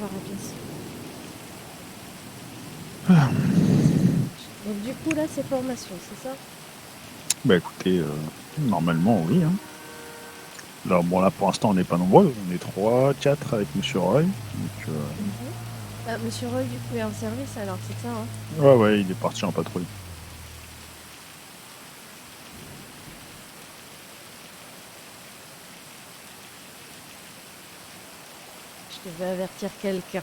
voir la pièce. Ah. Donc du coup là c'est formation, c'est ça? Bah écoutez, normalement oui. Hein. Alors bon là pour l'instant on n'est pas nombreux, on est 3, 4 avec Monsieur Roy. Donc, Mhm. Ah, Monsieur Roy du coup est en service alors, c'est ça hein? ouais ouais, il est parti en patrouille. Je devais avertir quelqu'un.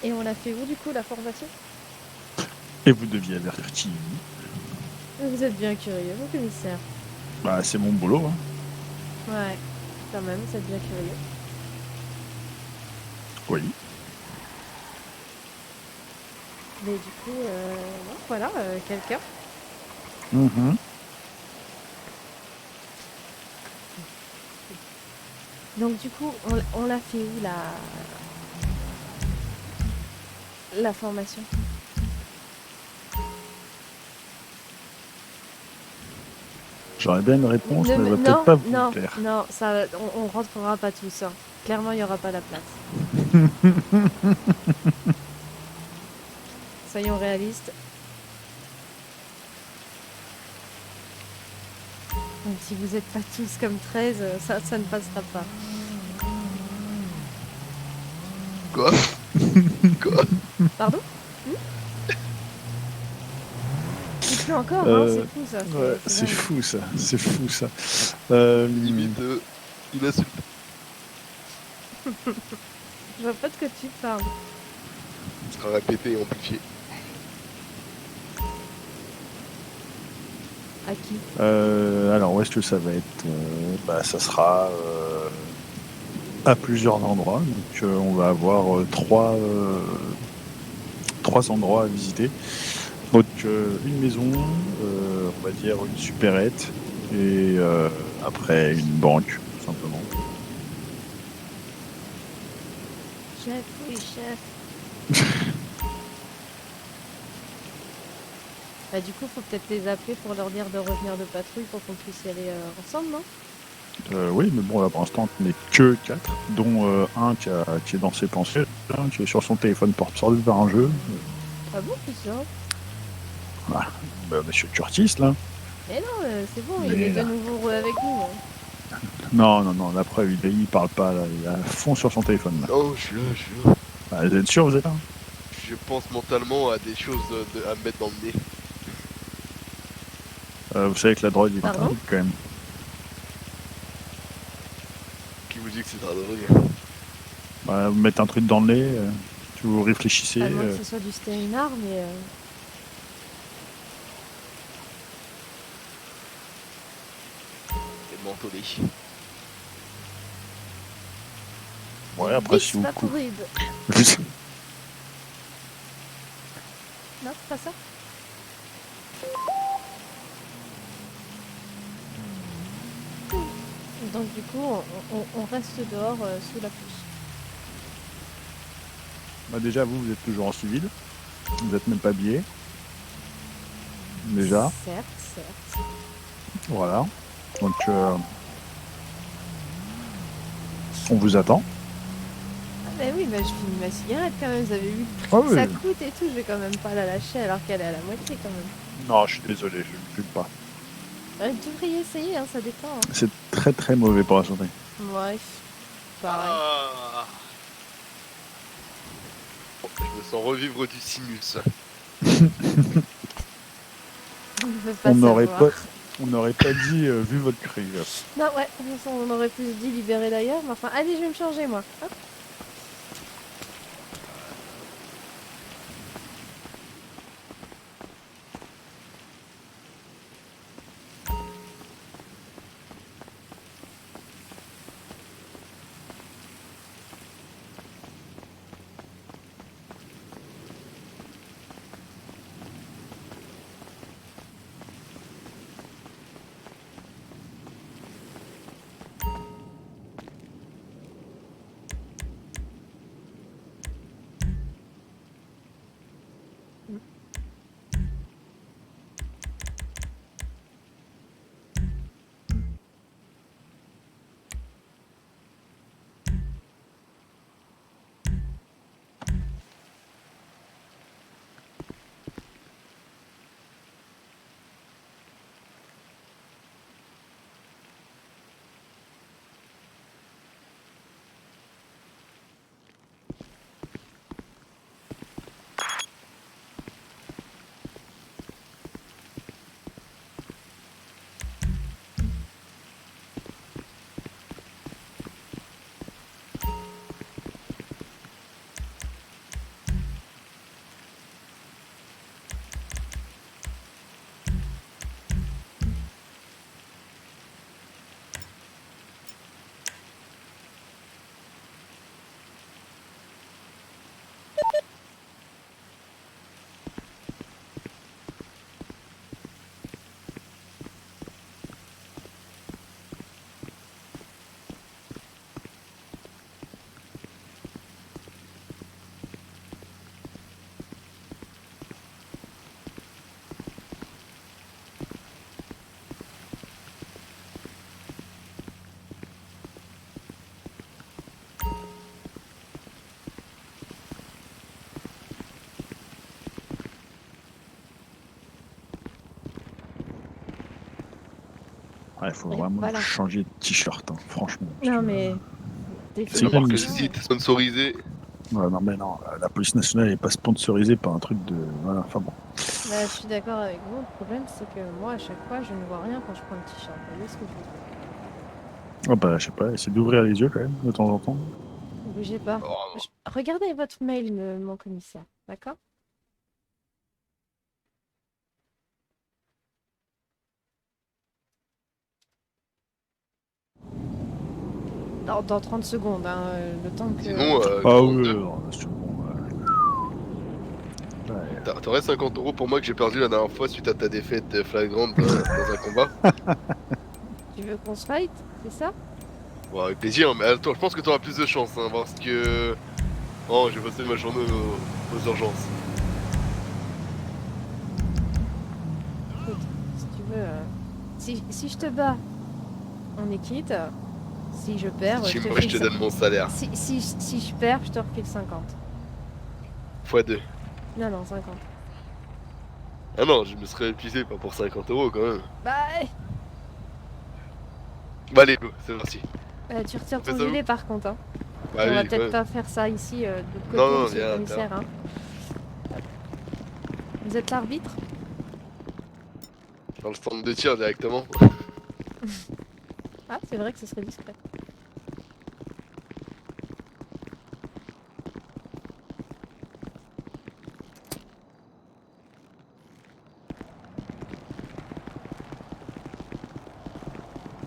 Et on l'a fait où du coup la formation? Et vous deviez avertir qui? Vous êtes bien curieux, mon commissaire. Bah c'est mon boulot. Hein. Ouais, quand même, vous êtes bien curieux. Oui. Mais du coup, non, voilà, quelqu'un. Mhm. Donc du coup, on l'a fait où la formation? J'aurais bien une réponse, mais elle va peut-être Non, pas vous non, plaire. non, ça, on rentrera pas tous. Hein. Clairement, il y aura pas la place. Soyons réalistes. Donc si vous n'êtes pas tous comme 13, ça ne passera pas. Quoi? Quoi? Pardon? Hmm. Il pleut encore, hein, c'est Euh, fou ça, ouais, c'est c'est dingue. fou ça, c'est fou ça. Euh, Limite, il insulte. Je vois pas de quoi tu parles. Ce sera répété et amplifié. À qui? alors où est-ce que ça va être? Bah, ça sera à plusieurs endroits. Donc on va avoir trois endroits à visiter. Donc une maison, on va dire une supérette, et après une banque, tout simplement. Chef, oui, chef. Bah du coup, faut peut-être les appeler pour leur dire de revenir de patrouille pour qu'on puisse y aller ensemble, non? Oui, mais bon, là pour l'instant, on n'est que quatre, dont un qui est dans ses pensées, hein, qui est sur son téléphone portable vers un jeu. Ah bon, c'est ça? Voilà. Bah, Monsieur Curtis, là. Mais non, c'est bon, il est Mais de nouveau avec nous. Hein. non, non, non, la preuve, il parle pas, là, il est à fond sur son téléphone, là. Oh, je suis là, je suis là. Ah, vous êtes sûr, vous êtes là? Je pense mentalement à des choses à me mettre dans le nez. Vous savez que la drogue est Pardon? interdite, quand même. Qui vous dit que c'est un drogue? Bah, vous mettez un truc dans le nez, si vous réfléchissez. À moins que ce soit du stérinard, mais... C'est mentholé. Ouais, du après, si Vicks vous coupez. Vaporub. Non, c'est pas ça? Donc du coup, on reste dehors sous la pluie. Bah, déjà, vous êtes toujours en civil. Vous n'êtes même pas habillé. Déjà. Certes, certes. Voilà. Donc, on vous attend. Ah bah oui, bah je finis ma cigarette quand même, vous avez vu le Ah prix que oui. ça coûte et tout, je vais quand même pas la lâcher alors qu'elle est à la moitié quand même. Non, je suis désolé, je ne fume pas. Vous devriez essayer, hein, ça détend. Hein. C'est très très mauvais pour la santé. Ouais, pareil. Ah, je me sens revivre du sinus. On ne veut pas On n'aurait savoir. pas, on n'aurait pas dit vu votre cri. Non, ouais, de toute façon, on aurait pu se dire libérer d'ailleurs, mais enfin, allez, je vais me changer moi. Hop. Il faut Et vraiment voilà. changer de t-shirt, hein, franchement. parce Non que, mais Tu C'est vas voir que le inadmissible. site est sponsorisé. ouais, non, mais non, la police nationale n'est pas sponsorisée par un truc de. Voilà, enfin bon. bah, je suis d'accord avec vous. Le problème c'est que moi à chaque fois je ne vois rien quand je prends le t-shirt. Vous voyez ce que je veux dire? Oh, bah, je sais pas, essayer d'ouvrir les yeux quand même, de temps en temps. Bougez pas. Oh, Regardez votre mail, mon commissaire. D'accord? Dans 30 secondes, hein, le temps que... sinon, Ah oui, 42. alors, c'est bon. Ouais. T'aurais 50 € pour moi que j'ai perdu la dernière fois suite à ta défaite flagrante dans un combat. Tu veux qu'on se fight? C'est ça? Bon, avec plaisir, mais attends, je pense que t'auras plus de chance, hein, parce que... Oh, j'ai passé ma journée aux urgences. Écoute, si tu veux... si je te bats, on est quitte. Si je perds, Si je tu te moi, je file... te donne mon salaire. Si je perds, je te refile 50. Fois 2. Non, non, 50. Ah non, je me serais épuisé, pas pour 50 € quand même. Bah, Bah allez, go, c'est parti. tu retires On fait ton ça où? gilet par contre, hein. Bah Et on va oui, quand peut-être même. pas faire ça ici, de l'autre Non, côté, non, monsieur le viens, viens. commissaire, hein. Vous êtes l'arbitre? Dans le stand de tir directement. Ah, c'est vrai que ce serait discret.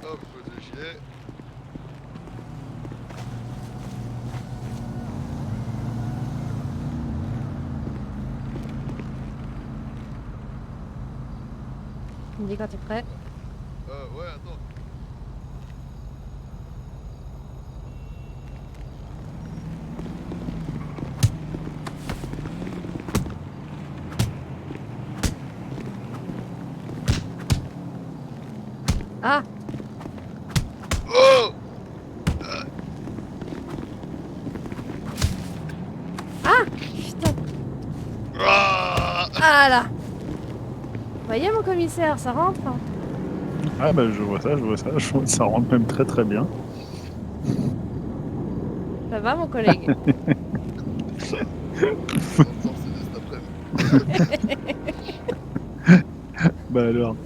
Hop, le gilet. Tu me dis quand t'es prêt. Ouais, attends. Ah! Oh! Putain! Ah! Ah là! Voyez mon commissaire, ça rentre, hein. Ah, bah, je vois ça, je vois ça. Je vois que ça rentre même très très bien. Ça va mon collègue? On va encore c'est de cet après-midi. Bah, alors.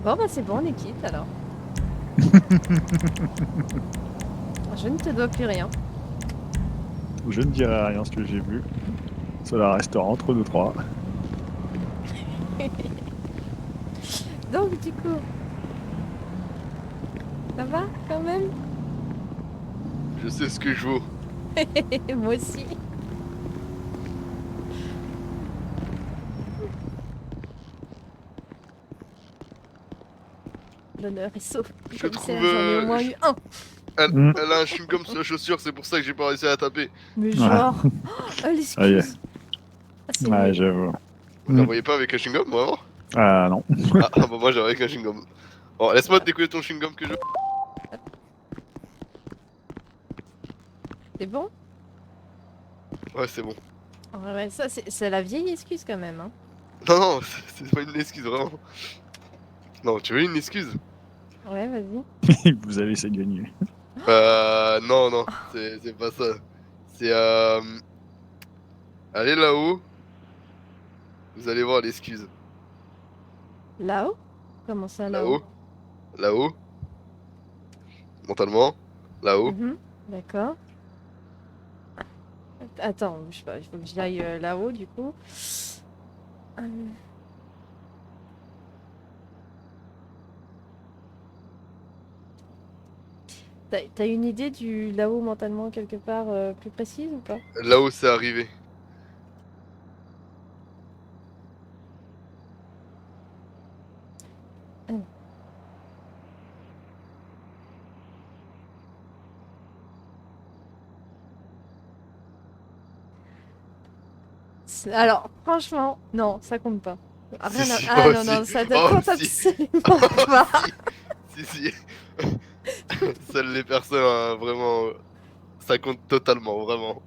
Bon bah c'est bon, on est quitte alors. Je ne te dois plus rien. Je ne dirai rien ce que j'ai vu. Cela restera entre nous trois. Donc du coup... Ça va quand même? Je sais ce que je vaux. Moi aussi. L'honneur est sauf. Je Commissaire, trouve. j'en ai au moins eu un. Elle, Mm. elle a un chewing-gum sur la chaussure, c'est pour ça que j'ai pas réussi à la taper. Mais Ouais. genre... Oh, Aïe. l'excuse. Ah, c'est Ouais, nul. j'avoue. Vous la voyez pas avec un chewing-gum, vraiment? Ah, non. Bah moi j'avais avec un chewing-gum. Bon, laisse-moi te décoller ton chewing-gum que je... C'est bon? Ouais, c'est bon. Ouais, ouais, ça c'est la vieille excuse quand même, hein. Non, non, c'est pas une excuse, vraiment. Non, tu veux une excuse? Ouais, vas-y. Il vous a laissé gagner. Non, non, c'est pas ça. C'est, allez là-haut, vous allez voir l'excuse. Là-haut? Comment ça là-haut? Là-haut, là-haut, mentalement, là-haut. Mhm. D'accord. Attends, je sais pas, il faut que j'y aille là-haut du coup. Euh, T'as une idée du là-haut mentalement quelque part plus précise ou pas? Là-haut, c'est arrivé. Euh, Alors, franchement, non, ça compte pas. Si, Rien à... si, Ah oh non, si, non, ça ne oh compte si, absolument oh pas. si, si, si. Seules les personnes, vraiment, ça compte totalement, vraiment.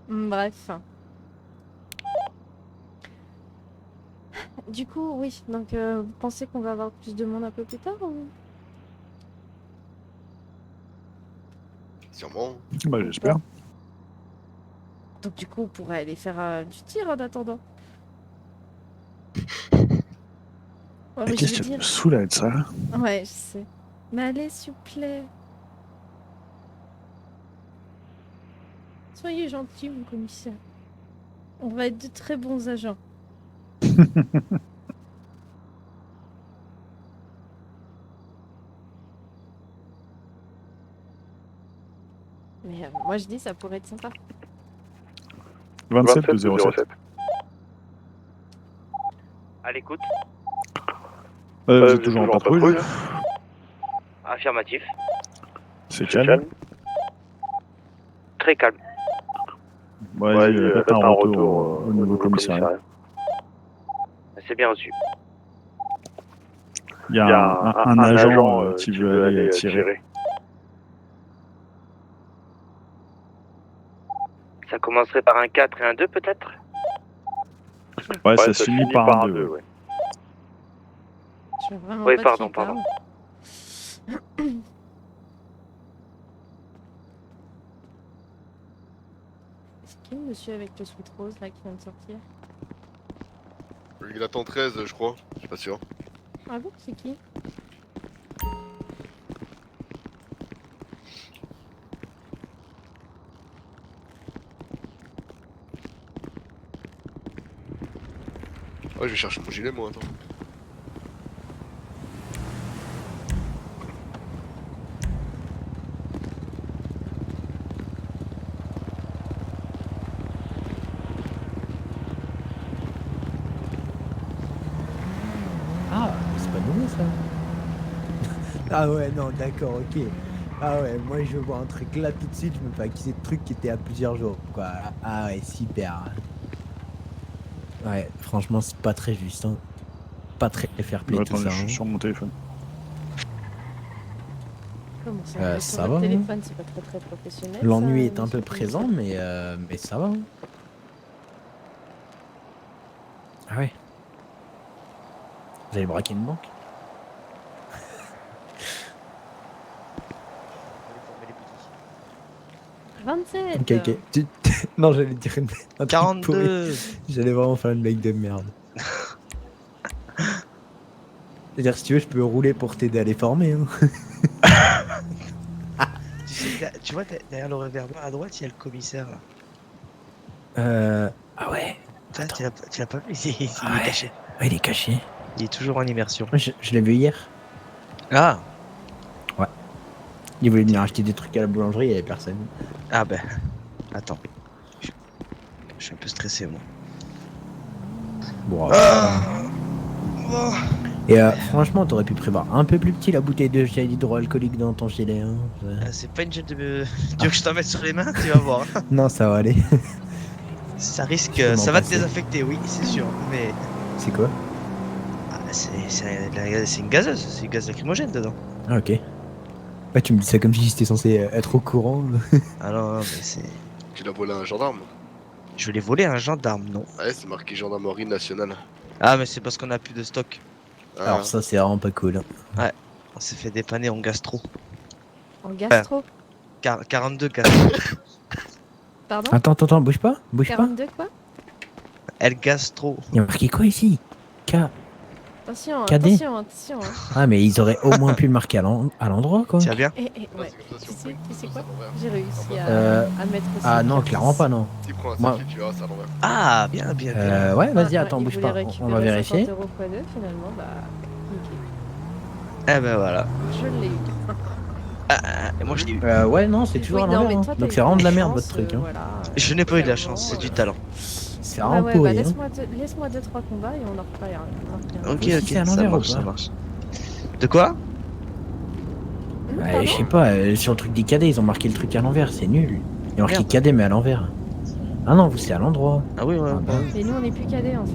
Bref. Du coup, oui. Donc, vous pensez qu'on va avoir plus de monde un peu plus tard ou... Sûrement. Bah, j'espère. Donc, du coup, on pourrait aller faire du tir en attendant. Ouais, mais je Qu'est-ce veux que tu me dire... saoules avec ça là? Ouais, je sais. Mais allez, s'il vous plaît. Soyez gentil, mon commissaire. On va être de très bons agents. Mais moi, je dis, ça pourrait être sympa. 27 de 07. À l'écoute. Vous êtes toujours en patrouille? Affirmatif. C'est calme. Très calme. Vas-y, faites un retour au niveau commissariat. C'est bien reçu. Il y a un agent qui veut aller tirer. Ça commencerait par un 4 et un 2 peut-être. Ouais, ça se finit par un 2. Ouais. Je veux vraiment Oui, pas pardon, qu'il parle. Est-ce qu'il y a le monsieur avec le sweat rose là qui vient de sortir? Il attend 13, je crois. Je suis pas sûr. Ah bon, c'est qui? Ouais, je vais chercher mon gilet, moi, attends. Ah, c'est pas nouveau ça. Ah ouais, non, d'accord, ok. Ah ouais, moi je vois un truc là tout de suite, je me fais accuser de trucs qui étaient à plusieurs jours, quoi. Ah ouais, super. Ouais, franchement, c'est pas très juste, hein. Pas très fair play tout Attendez, ça. je suis Hein. sur mon téléphone. Comment ça? Ça Sur va, votre hein. téléphone, c'est pas très professionnel. L'ennui ça, est un peu monsieur le présent, commissaire. mais ça va. Hein. Ah ouais. Vous allez braquer une banque? 27. Ok, ok. Non, j'allais dire un truc 42. pourri. J'allais vraiment faire une blague de merde. C'est-à-dire, si tu veux, je peux rouler pour t'aider à les former. Hein. Tu vois, derrière le réverbère à droite, il y a le commissaire. Là. Ah ouais. Putain, Attends. tu l'as pas vu, il est Ah ouais. caché. Ouais, il est caché. Il est toujours en immersion. Je l'ai vu hier. Ah, Il voulait venir acheter des trucs à la boulangerie, il y avait personne. ah ben, attends. Je suis un peu stressé, moi. Bon, Oh. Et franchement, t'aurais pu prévoir un peu plus petit la bouteille de gel hydroalcoolique dans ton gilet. Hein. C'est pas une gêne de... Tu veux que je t'en mette sur les mains? Tu vas voir. Non, ça va aller. Ça risque... Je peux m'en Ça va te passer. désaffecter, oui, c'est sûr. Mais... C'est quoi? Ah, c'est une gazeuse, c'est une gaz lacrymogène dedans. Ah, ok. Ouais, tu me dis ça comme si j'étais censé être au courant. Ah non, mais c'est... Tu l'as volé à un gendarme. Je l'ai volé à un gendarme, non. Ouais, c'est marqué gendarmerie nationale. Ah, mais c'est parce qu'on a plus de stock. Ah, Alors ça, c'est vraiment pas cool. Hein. On s'est fait dépanner en gastro. En gastro. 42 gastro. Pardon? Attends, bouge pas. Bouge pas. 42 quoi? El gastro. Il y a marqué quoi ici? K. Attention, Cadet. attention. Hein. Ah, mais ils auraient au moins pu le marquer à l'endroit, quoi. Tu vas bien? Ouais. ouais. C'est comme ça, si on Tu prend sais une quoi? course à l'envers. J'ai réussi à mettre aussi. Ah non, une clairement pas, non. Si prends un Moi- selfie, tu verras, c'est à l'envers. Ah, bien, bien, bien. Ouais, vas-y, Ah, attends, il bouge voulait pas. On récupérer va vérifier. 50 € x 2, finalement, bah, nickel. Eh ben voilà. Je l'ai eu. Et moi je l'ai eu. Ouais, non, c'est toujours Oui, à non, l'envers. mais hein. toi, t'as Donc eu c'est vraiment de la la merde, chance, votre truc. Hein. voilà, Je n'ai pas eu de la clairement, chance, c'est du talent. C'est Ouais, vraiment ouais, pourri. bah, Hein. laisse-moi 2-3 combats et on en reparle. Ok, Si, ok, c'est à ça l'envers, marche, ou ça pas marche. De quoi? Ouais, je sais pas, sur le truc des cadets, ils ont marqué le truc à l'envers, c'est nul. Ils ont marqué Merde. cadet, mais à l'envers. Ah non, vous, c'est à l'endroit. Ah oui, ouais. Ah, bah. Mais nous, on n'est plus cadets, en fait.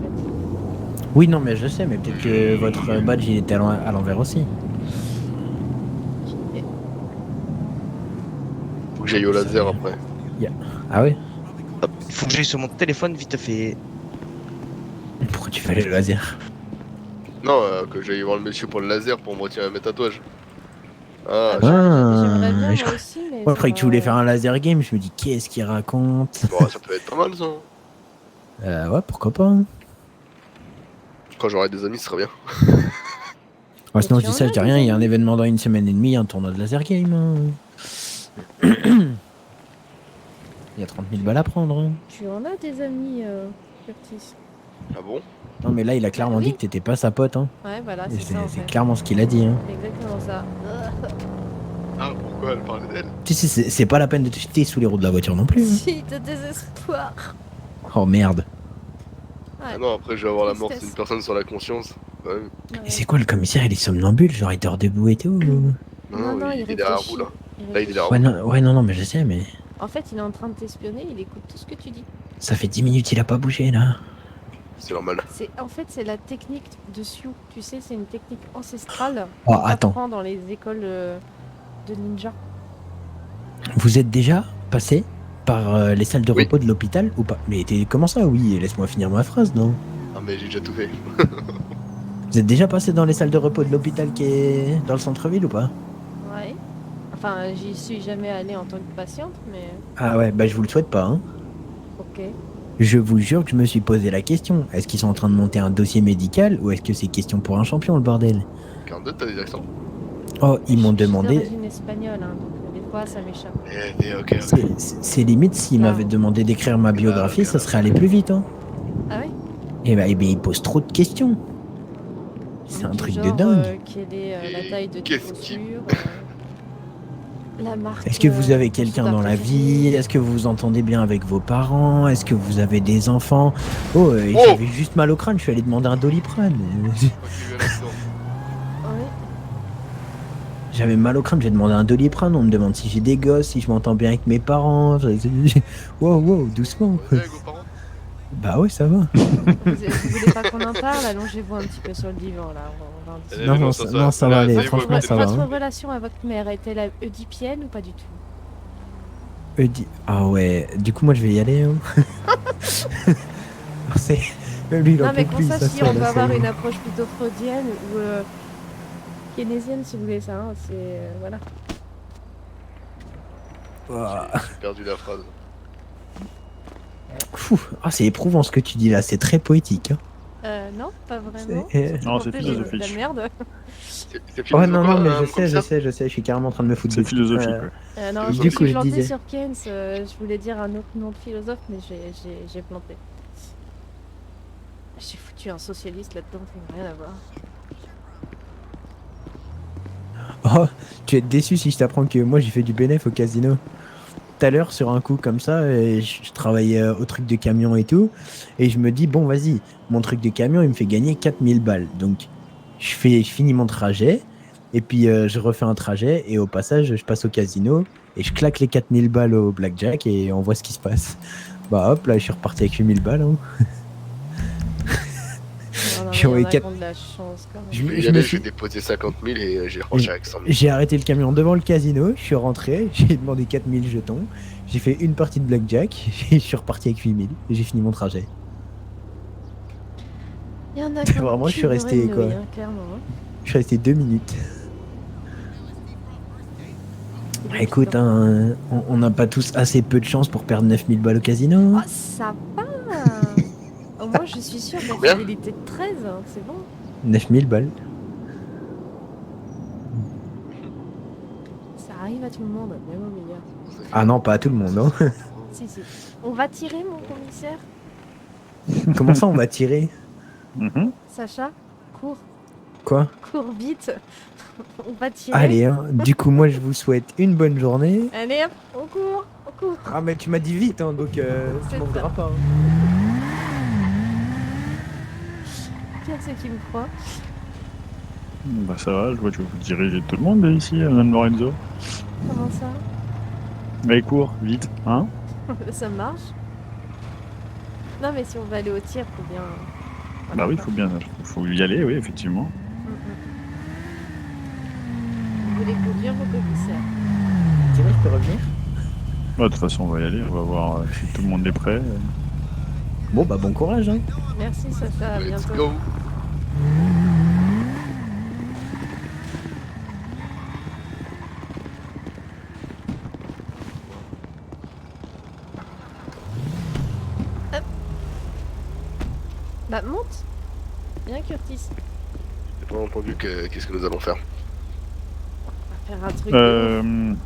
Oui, non, mais je sais, mais peut-être que votre badge, il était à l'envers aussi. Faut que j'aille au laser après. Ah ouais? Faut que j'aille sur mon téléphone vite fait. Pourquoi tu fais le laser? Non, que j'aille voir le monsieur pour le laser pour me retirer mes tatouages. Ah, Ah, bah, j'aimerais bien je moi aussi, mais. Moi, ça après que tu va- voulais faire un laser game, je me dis qu'est-ce qu'il raconte? bon, ça peut être pas mal ça. Ouais, pourquoi pas, hein. Quand j'aurai des amis, ce sera bien. Ouais, sinon, tu je dis en ça, as je dis des rien, il y a un amis événement dans une semaine et demie, un tournoi de laser game, hein. Il y a 30 000 balles à prendre, hein. Tu en as des amis, Curtis. Ah bon? Non, mais là, il a clairement oui. dit que t'étais pas sa pote, hein. Ouais, voilà, Et c'est ça en c'est fait. clairement ce qu'il a dit, hein. C'est exactement ça. Ah, pourquoi elle parlait d'elle? Tu sais, c'est pas la peine de te jeter sous les roues de la voiture non plus, hein. Si, de désespoir. Oh merde. Ah non, après je vais avoir la mort Tristesse. d'une personne sur la conscience. Ouais. Ouais. Et c'est quoi le commissaire? Il est somnambule, genre il dort debout et tout. Non, il est derrière vous là. Là, il est derrière Ouais, non, mais je sais, mais En fait, il est en train de t'espionner, il écoute tout ce que tu dis. ça fait 10 minutes, il a pas bougé là. C'est normal. En fait, c'est la technique de Sioux. Tu sais, c'est une technique ancestrale Oh, qu'on attends. apprend dans les écoles de ninja. Vous êtes déjà passé par les salles de Oui. repos de l'hôpital ou pas? Mais comment ça, oui? Laisse-moi finir ma phrase, non? Ah, mais j'ai déjà tout fait. Vous êtes déjà passé dans les salles de repos de l'hôpital qui est dans le centre-ville ou pas? Ouais. Enfin, j'y suis jamais allée en tant que patiente, mais Ah ouais, bah je vous le souhaite pas, hein. ok. Je vous jure que je me suis posé la question. Est-ce qu'ils sont en train de monter un dossier médical ou est-ce que c'est question pour un champion, le bordel? 42, t'as des accents? Oh, ils m'ont Je suis demandé. d'origine espagnole, hein, donc des fois, ça m'échappe. Ok. C'est limite s'ils m'avaient demandé d'écrire ma biographie, ok. ça serait allé plus vite, hein. Ah ouais. Et bah, ils posent trop de questions. C'est un Du truc de genre, dingue. Quelle est la Et taille de tes qu'est-ce qui- chaussures la marque. Est-ce que vous avez ton quelqu'un sous dans la préféré. vie? Est-ce que vous vous entendez bien avec vos parents? Est-ce que vous avez des enfants? Oh, Oh j'avais juste mal au crâne, je suis allé demander un Doliprane. Ouais. J'avais mal au crâne, j'ai demandé un Doliprane, on me demande si j'ai des gosses, si je m'entends bien avec mes parents. Wow, doucement. Avec vos parents? Bah ouais, ça va. Vous voulez pas qu'on en parle? Allongez-vous un petit peu sur le divan là. On va en discuter. Non, non, ça va aller, Allez, franchement, vous, ça va. Votre hein. relation avec votre mère était la oedipienne ou pas du tout? Ah ouais, du coup, moi je vais y aller. Hein. C'est. Même lui, il en Non mais peut qu'on plus, sache ça si sent, on là, peut ça avoir y est. une approche plutôt freudienne ou keynésienne si vous voulez ça. Hein. C'est voilà. Ouah. J'ai perdu la phrase. Fou. Ah, c'est éprouvant ce que tu dis là, c'est très poétique. Hein. Non, pas vraiment. Non, c'est En plus, j'ai dit philosophique. de la merde. C'est Ouais, non, philosophe, mais hein, je comme ça. sais, je suis carrément en train de me foutre C'est dessus. philosophique, Euh, ouais. Non, Du je me coup, suis je plantée disais. sur Keynes. Je voulais dire un autre nom de philosophe, mais j'ai planté. J'ai foutu un socialiste là-dedans, ça n'a rien à voir. Oh, tu vas être déçu si je t'apprends que moi j'ai fait du bénéf au casino. Tout à l'heure, sur un coup comme ça, et je travaillais au truc de camion et tout, et je me dis, bon, vas-y, mon truc de camion, il me fait gagner 4000 balles. Donc, je finis mon trajet, et puis je refais un trajet, et au passage, je passe au casino, et je claque les 4000 balles au blackjack, et on voit ce qui se passe. Bah hop, là, je suis reparti avec 8000 balles. Hein. Non, J'ai il y en envoyé a quatre- qui ont de la chance quand même. Je vais y je aller, me je vais suis- déposer 50 000 et j'ai reparti avec 100 000. J'ai arrêté le camion devant le casino, je suis rentré, j'ai demandé 4000 jetons, j'ai fait une partie de blackjack, et je suis reparti avec 8000, et j'ai fini mon trajet. Il y en a qui ont Vraiment, le je suis cul resté, bourré de quoi. nouilles, hein, clairement. Hein. Je suis resté 2 minutes. Écoute, hein, on n'a pas tous assez peu de chance pour perdre 9000 balles au casino. Oh, ça va. Au moins, je suis sûre de la Combien fidélité de 13, hein, c'est bon. 9000 balles. Ça arrive à tout le monde, même au meilleur. Ah non, pas à tout le monde. Hein. Si, si. On va tirer, mon commissaire. Comment ça, on va tirer? Mhm. Sacha, cours, Quoi? cours vite. On va tirer. Allez, hein. Du coup, moi, je vous souhaite une bonne journée. Allez, hop, on court, on court. Ah, mais tu m'as dit vite, hein, donc tu C'est m'en ça. voudras pas. Hein. Pire, c'est qui me croit. Bah ça va, je vois que vous dirigez tout le monde ici, Madame Lorenzo. Comment ça? Allez, cours, vite, hein? Ça marche. Non, mais si on va aller au tir, faut bien. Bah oui, faut y aller, oui, effectivement. Vous voulez conduire, mon commissaire? Tirer, je peux revenir? Bah, de toute façon, on va y aller, on va voir si tout le monde est prêt. Bon, bah bon courage, hein. Merci Sacha, à Let's bientôt. go. Bah monte. Viens Curtis. J'ai pas entendu qu'est-ce que nous allons faire. On va faire un truc de ouf.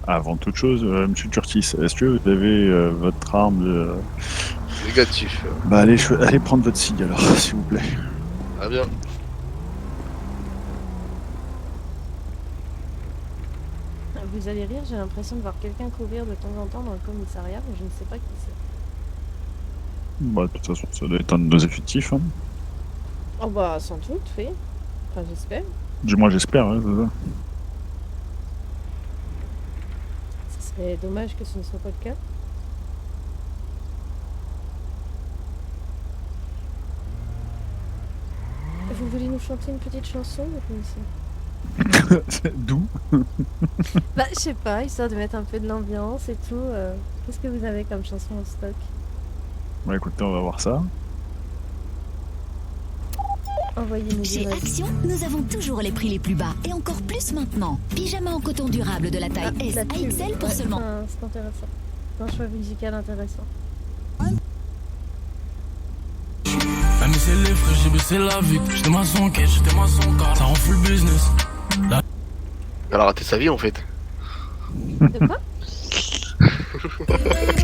Avant toute chose, Monsieur Curtis, est-ce que vous avez votre arme de... Négatif. Bah, allez prendre votre cig alors, s'il vous plaît. Ah bien. Vous allez rire, j'ai l'impression de voir quelqu'un courir de temps en temps dans le commissariat, mais je ne sais pas qui c'est. Bah, de toute façon, ça doit être un de nos effectifs. Hein. Oh bah sans doute, oui. Enfin j'espère. Du moins, j'espère, hein, c'est ça. Ce serait dommage que ce ne soit pas le cas. Vous voulez nous chanter une petite chanson ou quoi ici? D'où? Bah je sais pas, histoire de mettre un peu de l'ambiance et tout. Qu'est-ce que vous avez comme chanson en stock? Bah, écoutez, on va voir ça. Envoyez-nous du Chez rêve. Action, nous avons toujours les prix les plus bas et encore plus maintenant. Pyjama en coton durable de la taille S la à pub. XL pour Ouais, seulement. enfin, c'est intéressant. C'est un choix musical intéressant. La mise c'est les frais, j'ai baissé la vie. J'étais maçon, j'étais maçon, car ça rend full business. Elle a raté sa vie en fait. De quoi?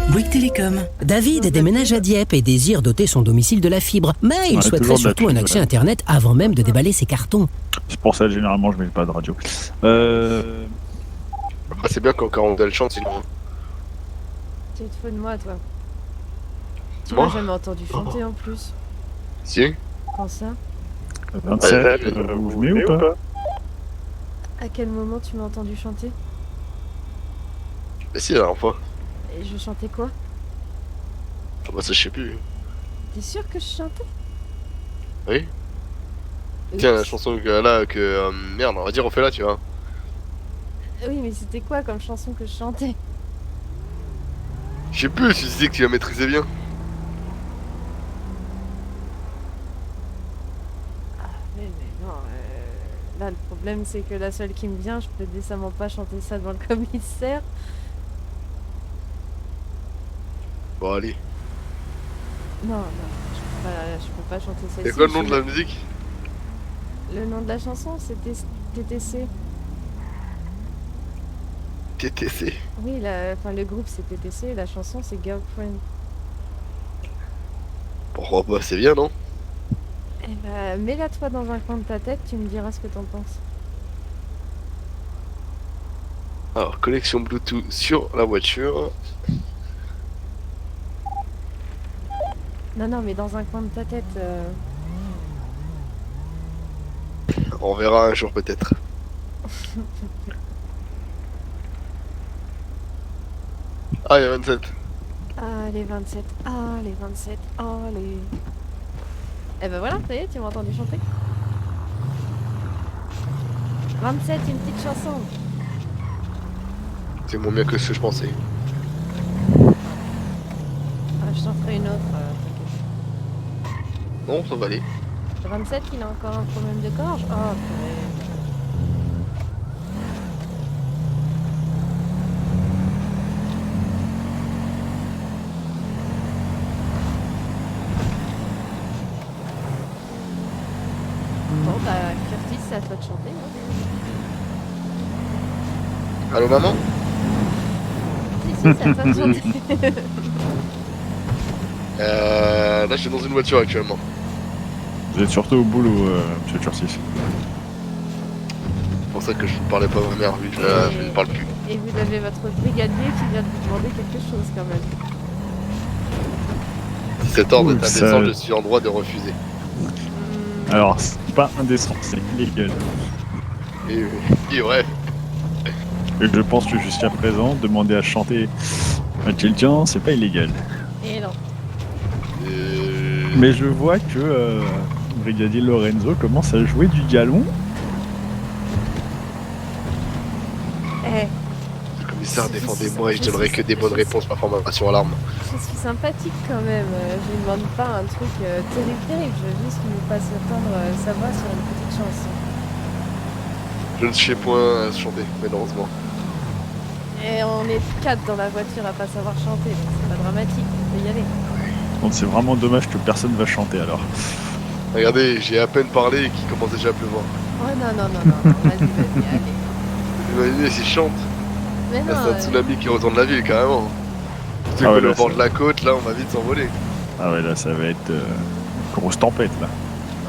Bouygues Télécom. David déménage à Dieppe et désire doter son domicile de la fibre. Mais il Ouais, souhaiterait toujours de la surtout un fibre, accès ouais. Internet avant même de déballer ses cartons. C'est pour ça, généralement, je mets pas de radio. Après, c'est bien quand Carondel chante, sinon. Tu te fous de moi toi. Tu Moi m'as jamais entendu chanter en plus. Si. Quand ça? 27, vous venez ou pas? À quel moment tu m'as entendu chanter? Mais si, la dernière fois. Et je chantais quoi? Ah bah ça, je sais plus. T'es sûr que je chantais? Oui. Tiens, la Oups. chanson merde, on va dire, refais-la, tu vois. Oui, mais c'était quoi comme chanson que je chantais? Je sais plus, tu disais que tu la maîtrisais bien. Mais non, là le problème c'est que la seule qui me vient, je peux décemment pas chanter ça devant le commissaire. Bon, allez. Non, je peux pas chanter celle-ci. C'est quoi le nom je de suis- la musique? Le nom de la chanson, c'était TTC. TTC. Oui, enfin, le groupe c'est TTC, la chanson c'est Girlfriend. Bon, bah c'est bien, non? Eh bah, mets-la toi dans un coin de ta tête, tu me diras ce que t'en penses. Alors, connexion Bluetooth sur la voiture. Non, mais dans un coin de ta tête. On verra un jour peut-être. Ah, il y a 27. Ah, les 27, ah, les 27, ah, les... Eh ben voilà, ça y est, tu m'as entendu chanter. 27, une petite chanson. C'est moins bien que ce que je pensais. Ah, je t'en ferai une autre, t'inquiète. Non, ça va aller. 27, il a encore un problème de gorge. Oh, purée. Bon, bah, Curtis, c'est à toi de chanter. Hein. Allô, maman? Si, c'est à toi de chanter. Là, je suis dans une voiture actuellement. Vous êtes surtout au boulot, Monsieur Curtis. C'est pour ça que je ne parlais pas à ma mère, vu que je ne parle plus. Et vous avez votre brigadier qui vient de vous demander quelque chose quand même. 17 heures de Ouh, ta ça- descente, je suis en droit de refuser. Alors, c'est pas indécent, c'est illégal. Et ouais. Et je pense que jusqu'à présent, demander à chanter à quelqu'un, c'est pas illégal. Et non. Mais je vois que Brigadier Lorenzo commence à jouer du galon. Eh, Commissaire, défendez-moi et je donnerai que des bonnes réponses par formation à l'arme. Je suis sympathique quand même. Je ne demande pas un truc terrible, terrible. Je veux juste ne pas s'attendre sa voix sur une petite chanson. Je ne sais point à chanter, malheureusement. Et on est 4 dans la voiture à pas savoir chanter, donc c'est pas dramatique. On peut y aller. Donc c'est vraiment dommage que personne va chanter alors. Regardez, j'ai à peine parlé et qu'il commence déjà à pleuvoir. Oh non, non, non, non, non. Vas-y, allez. Imaginez s'il chante. Mais Là, non, c'est un tsunami qui retourne la ville carrément. Surtout Ah que ouais, le là, bord ça- de la côte, là, on va vite s'envoler. Ah ouais, là ça va être grosse tempête là.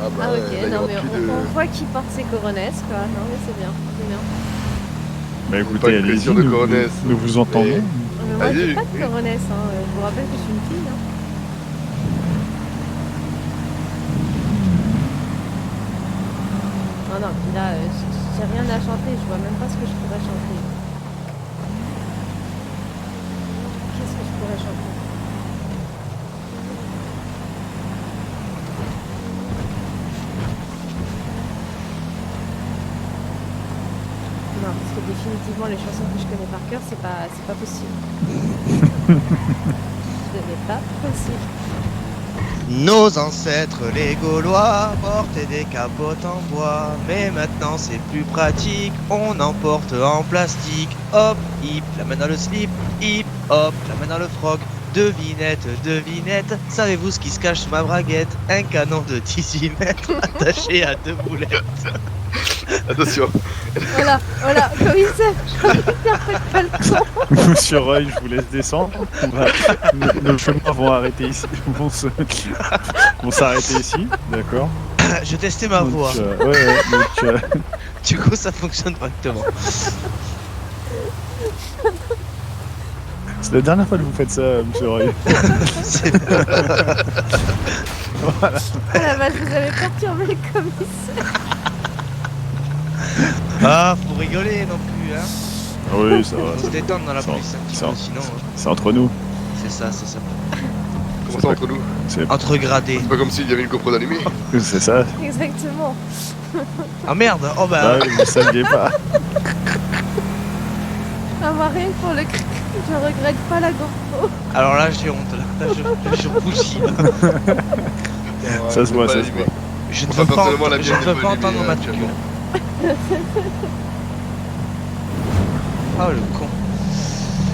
Ah bah Ah ouais, ok, là, il y non aura mais plus de... on voit qu'il porte ses coronesses quoi. Non mais c'est bien, c'est bien. Bah Pas écoutez, une allez-y, question de nous, coronesse. nous vous entendons. Mais- Mais moi Allez, j'ai pas de oui. coronesse, hein. Je vous rappelle que je suis une fille. Hein. Non non, puis là j'ai rien à chanter, je vois même pas ce que je pourrais chanter. Qu'est-ce que je pourrais chanter? Non, parce que définitivement les chansons que je connais par cœur, c'est pas possible. Ce n'est pas possible. Nos ancêtres, les Gaulois, portaient des capotes en bois. Mais maintenant c'est plus pratique, on en porte en plastique. Hop, hip, la main dans le slip, hip, hop, la main dans le froc. Devinette, devinette, savez-vous ce qui se cache sous ma braguette? Un canon de 18 mètres attaché à 2 boulettes. Attention. Voilà, voilà, commissaire, je n'interprète pas le son. Monsieur Roy, je vous laisse descendre. Nos chemins vont arrêter ici. Vont s'arrêter ici, d'accord. Je testais ma voix. Donc, Du coup, ça fonctionne correctement. c'est la dernière fois que vous faites ça, monsieur Roy. Voilà. Ah la vache, vous avez perturbé le commissaire. Ah, faut rigoler non plus, hein. Oui, ça va. Faut se détendre dans la Ça- police un petit ça- peu, sinon. C'est entre nous. C'est ça, c'est ça. Comment ça entre nous? C'est Entre gradés. C'est pas comme s'il y avait une GoPro d'allumée. c'est ça. Exactement. Ah merde, oh bah. Ah, vous ne saviez pas. Ah bah rien que pour le cric, je regrette pas la GoPro. Alors là, j'ai honte, là, je rougis. Là. Ça se voit, ça se voit. Je ne Enfin, veux pas, personnellement, la je mienne ne veux n'est pas pas entendre allumée, ma actuellement. Oh le con.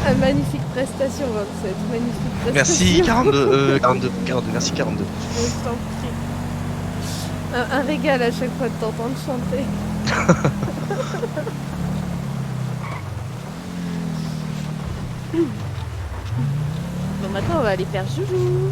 Ah, magnifique prestation, 27. Magnifique prestation. Merci 42, 42, merci 42. Je t'en prie. Un régal à chaque fois de t'entendre chanter. Bon, maintenant on va aller faire joujou.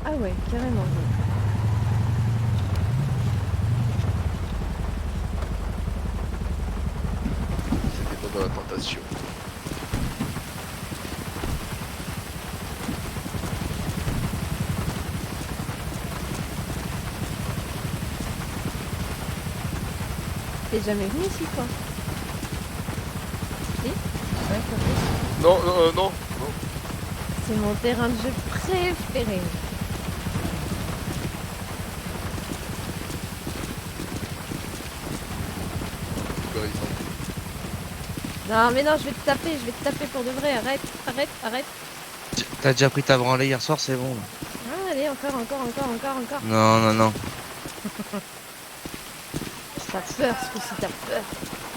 Ah ouais, carrément. C'était pas dans la tentation. T'es jamais venu ici, toi? Si? Ouais, ça fait. Non, non. C'est mon terrain de jeu préféré. Super, il s'en Non, mais non, je vais te taper pour de vrai. Arrête, arrête, arrête. T'as déjà pris ta branlée hier soir, c'est bon. Là. Ah, allez, encore. Non, non, non. T'as peur, ce coup-ci, t'as peur.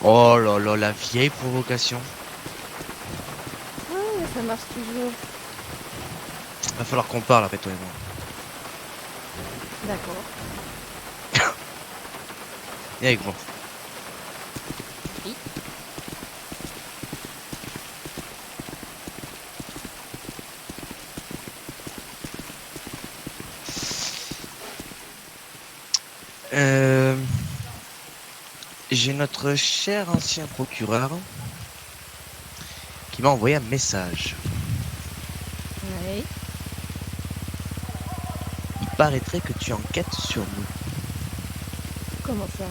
Oh là là, la vieille provocation. Ouais, ça marche toujours. Va falloir qu'on parle après toi et moi. D'accord. Viens avec moi. Oui. j'ai notre cher ancien procureur qui m'a envoyé un message. Ouais. Il paraîtrait que tu enquêtes sur nous. Comment ça?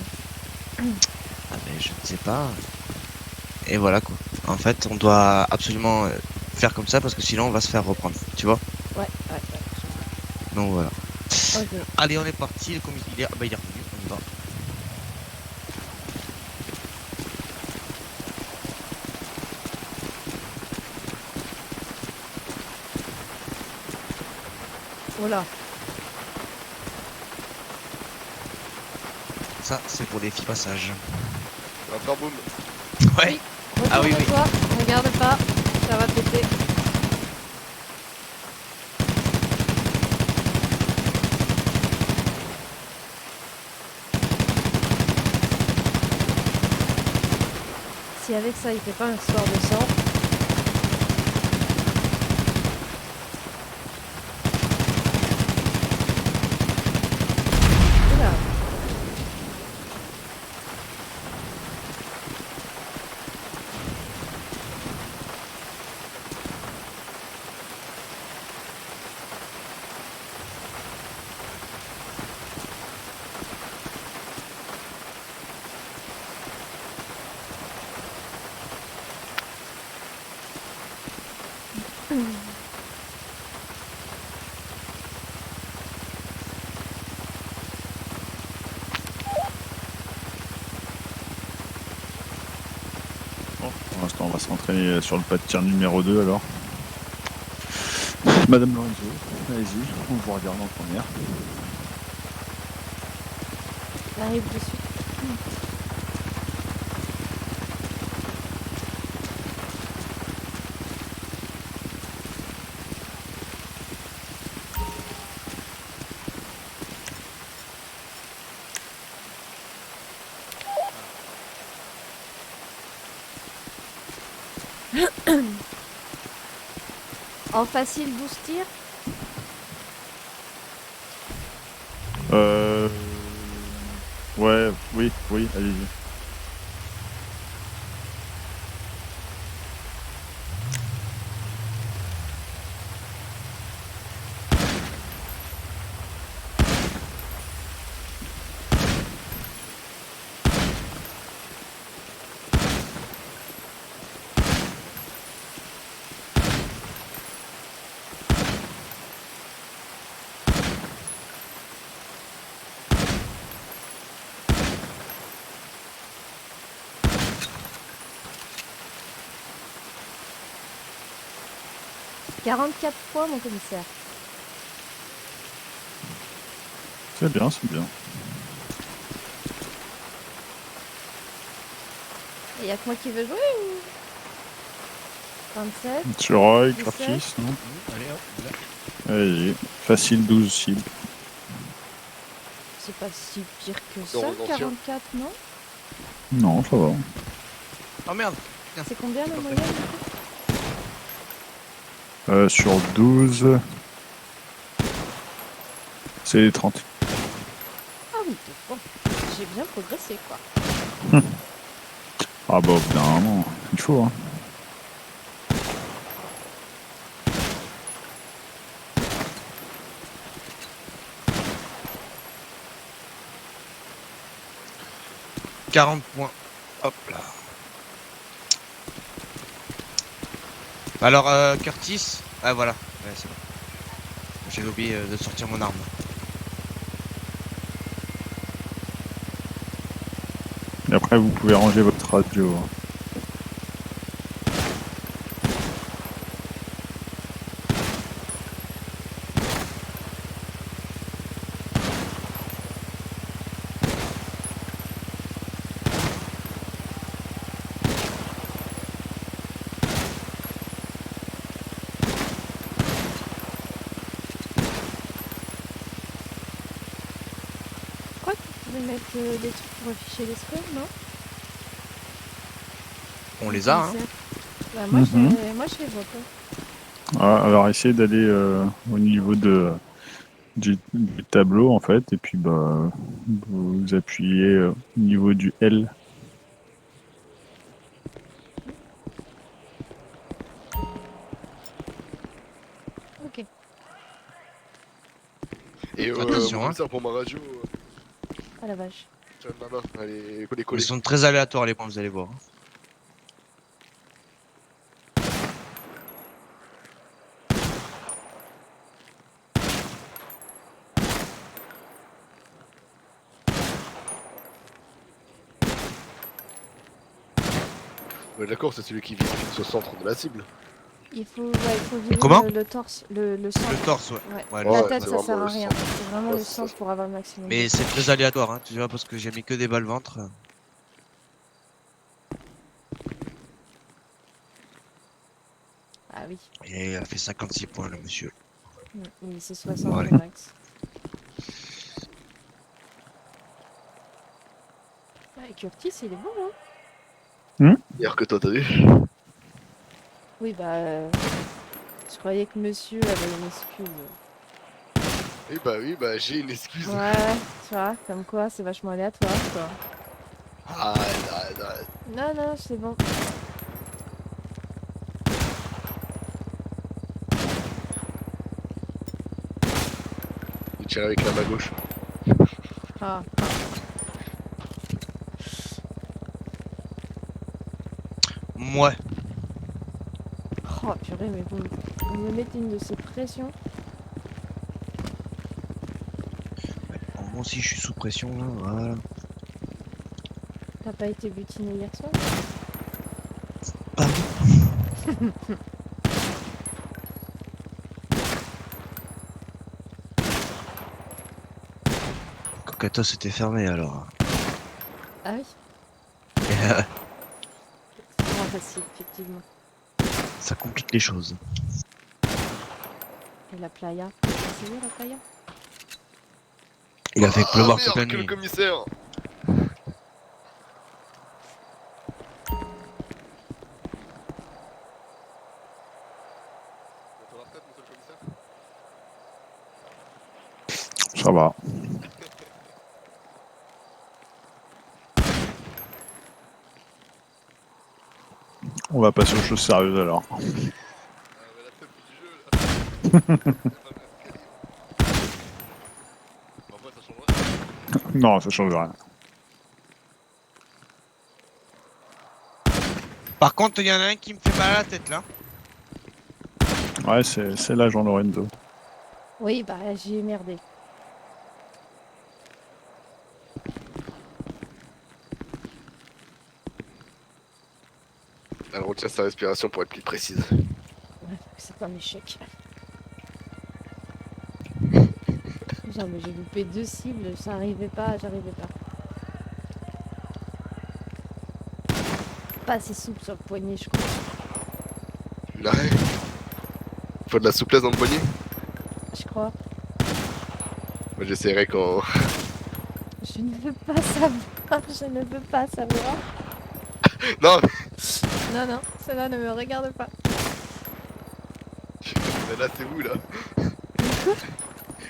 Ah ben je ne sais pas. Et voilà quoi. En fait, on doit absolument faire comme ça parce que sinon on va se faire reprendre. Tu vois? Ouais. Donc voilà. Ok. Allez, on est parti. Il est il est revenu. On y va. Voilà. Ça, c'est pour les filles passage. Encore boum. Ouais. Ah oui, oui. Retourne-toi, regarde pas, ça va péter. Si avec ça il fait pas un sort de sang. Oula. Bon, pour l'instant, on va s'entraîner sur le pas de tir numéro 2 alors. Madame Lorenzo, allez-y, on vous regarde en première. J'arrive de suite. En facile 12 tirs. Ouais, oui, allez-y. « 44 fois, mon commissaire. C'est bien, c'est bien. Et y'a que moi qui veux jouer ou 27. Sur Roy, 17. Curtis, non? Allez hop, là. Allez, facile 12 cibles. C'est pas si pire que ça, Non, attention. 44, non? Non, ça va. Oh merde. C'est combien la moyenne du coup? Sur 12, c'est les 30. Ah oui, bon, j'ai bien progressé quoi. Ah bah, au bout d'un moment, il faut, hein. « 40 points. Hop là. Alors, Curtis. Ah voilà. Ouais, c'est bon. J'avais oublié de sortir mon arme. Et après, vous pouvez ranger votre radio. Hein. Vous pouvez mettre des trucs pour afficher les scores, non? On les a, hein. Bah, moi, Mhm. moi je les vois pas. Ah, alors, essayez d'aller au niveau du tableau, en fait, et puis bah, vous appuyez au niveau du L Et Attention, mon hein. commissaire, pour ma radio, Ah la vache. tiens ma main, elle est collée Ils collée. sont très aléatoires les points, vous allez voir. Ouais, d'accord, c'est celui qui vise au centre de la cible. Il faut viser Comment le torse, le centre. Le torse, ouais. Ouais. Ouais, La Ouais, tête, c'est ça sert vraiment à le rien. centre. C'est vraiment Ouais, le c'est centre ça. pour avoir le maximum. Mais c'est très aléatoire, hein. Tu vois, parce que j'ai mis que des balles ventre. Ah oui. Et il a fait 56 points, le monsieur. Il c'est 60 Allez. le max. Ouais, Curtis, il est bon, hein. Meilleur que toi, t'as vu? Oui, bah. Je croyais que monsieur avait une excuse. Oui, bah, j'ai une excuse. Ouais, tu vois, comme quoi, c'est vachement aléatoire, quoi. Arrête. Non, non, c'est bon. Il tire avec la main gauche. Ah. Ouais. Oh, purée, mais vous me mettez une de ces pressions. Moi aussi, je suis sous pression, là. Voilà. T'as pas été butiné hier soir? Cocato, c'était fermé, alors. Ah oui, c'est moins facile, effectivement. Ça complique les choses. Et la playa. C'est où la playa? Il a fait pleuvoir merde, toute la que le nuit. commissaire. Bientôt la retraite, monsieur le commissaire. Ça va. On va passer aux choses sérieuses alors. Ah, mais la tête du jeu, là. En vrai, ça changerait. Non, ça change rien. Par contre, il y en a un qui me fait mal à la tête, là. Ouais, c'est l'agent Lorenzo. Oui, bah j'y ai merdé. Elle retient sa respiration pour être plus précise. Ouais, c'est un échec. Genre, mais j'ai loupé 2 cibles, j'arrivais pas. Pas assez souple sur le poignet, je crois. Ouais. Faut de la souplesse dans le poignet. Je crois. Moi, j'essaierai quand. Je ne veux pas savoir. Je ne veux pas savoir. Non, Non, non, cela ne me regarde pas. mais là, c'est où, là?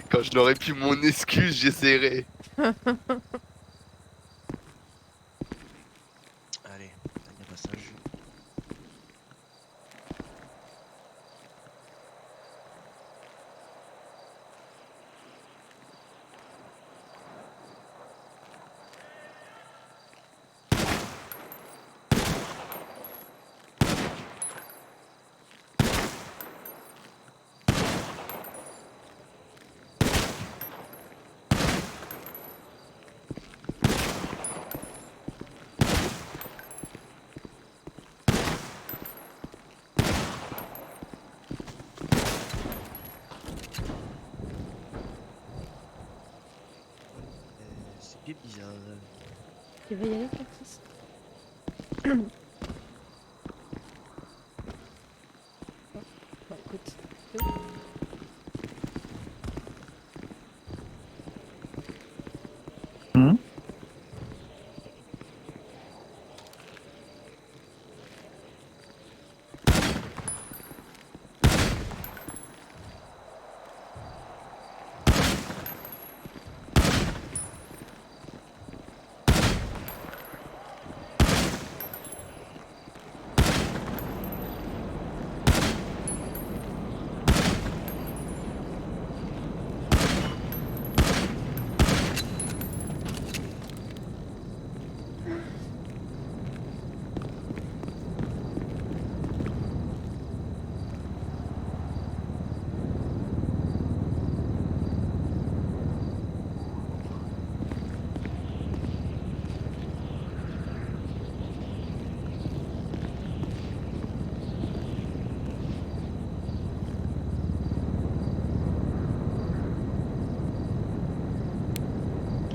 Quand je n'aurai plus mon excuse, j'essaierai. Allez, dernier passage. C'est bien bizarre. Tu veux y aller, Curtis? Bon, écoute.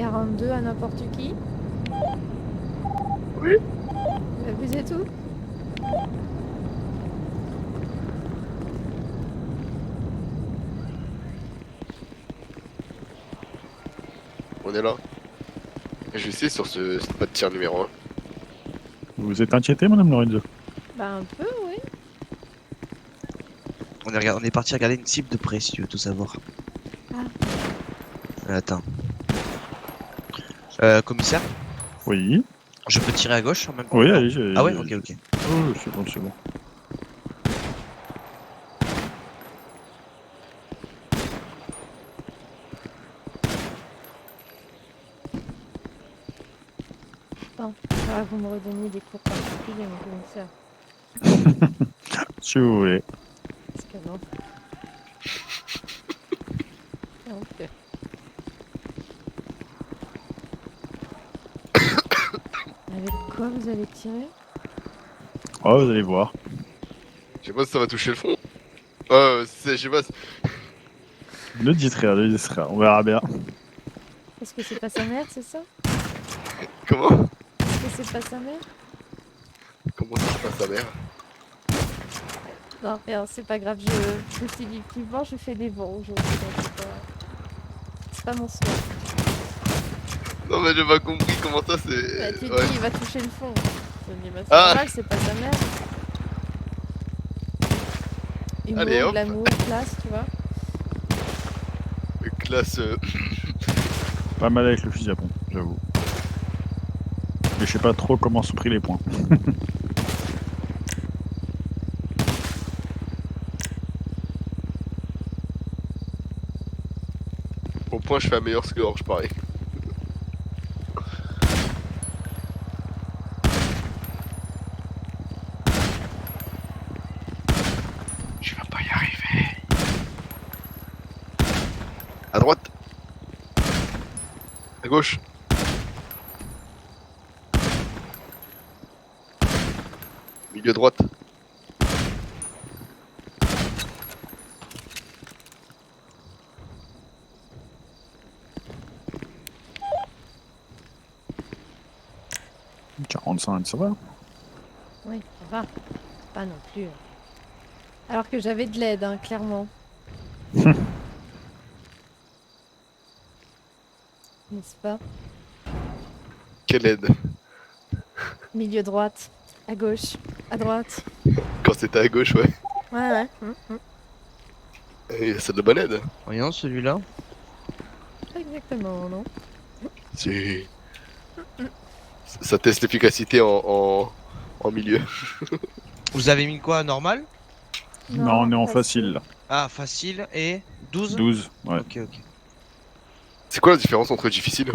42 à n'importe qui. Oui. Vous êtes où? On est là. Et je vais essayer sur ce pas de tir numéro 1. Vous êtes inquiété, madame Lorenzo? Bah un peu, oui. On est parti regarder une cible de près si tu veux tout savoir. Attends. Commissaire, Oui. je peux tirer à gauche en même temps? Oui, allez. Ah ouais, ok. Oh, c'est bon, c'est bon. Attends, faudra que vous me redonniez des cours particuliers, mon commissaire. Si vous voulez. Parce que non. Ok. Avec quoi vous allez tirer? Oh, vous allez voir. Je sais pas si ça va toucher le fond. Je sais pas. Ne dites rien, on verra bien. Est-ce que c'est pas sa mère, c'est ça? Comment? Est-ce que c'est pas sa mère? Comment ça se passe sa mère? Non, rien, c'est pas grave, je définitivement je fais des bons aujourd'hui, donc c'est pas mon souhait. Non mais j'ai pas compris comment ça c'est. Bah, tu dis, Ouais. il va toucher le fond. Je me dis, bah, c'est Ah. normal, c'est pas sa mère. Humour, Allez, hop. glamour, classe, tu vois. Classe. Pas mal avec le fusil à pompe, j'avoue. Mais je sais pas trop comment sont pris les points. Au point, je fais un meilleur score, je parie. Je vais pas y arriver. À droite. À gauche. Milieu droite. « 45, ça va? Oui, ça va. Pas non plus. Alors que j'avais de l'aide, hein, clairement. N'est-ce pas? Quelle aide? Milieu droite, à gauche, à droite. Quand c'était à gauche, ouais. Ouais. Et c'est de bonne aide. Voyons celui-là. Pas exactement, non? Si. Ça teste l'efficacité en milieu. Vous avez mis quoi, normal? Non, on est en facile. facile là. Ah, facile et 12? 12, ouais. Ok. C'est quoi la différence entre difficile?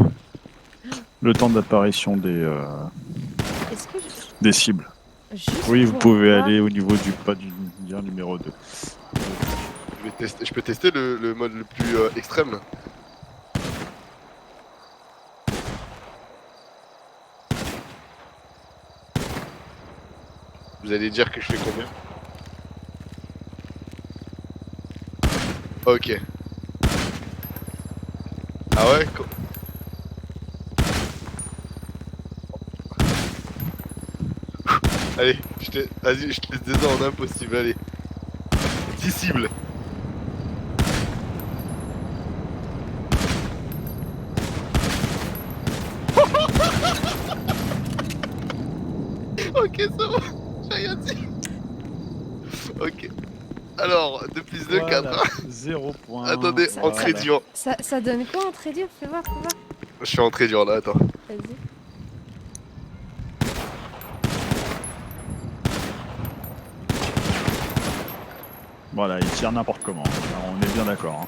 Le temps d'apparition Est-ce que des cibles. juste Oui, vous pour pouvez voir- aller au niveau du pas du dire numéro 2. Je peux tester le mode le plus extrême. Vous allez dire que je fais combien? Ok. Ah ouais Allez, vas-y, je te laisse des en impossible, allez. 10 cibles. Ok, ça va, j'ai rien dit. Ok. Alors, 2 plus 2, 4. 0 point. Attendez, Ça- entrée ça- dur. Ça donne quoi en très dur? Fais voir. Je suis entrée dur là, attends. Vas-y. Voilà, il tire n'importe comment. Alors, on est bien d'accord. Hein.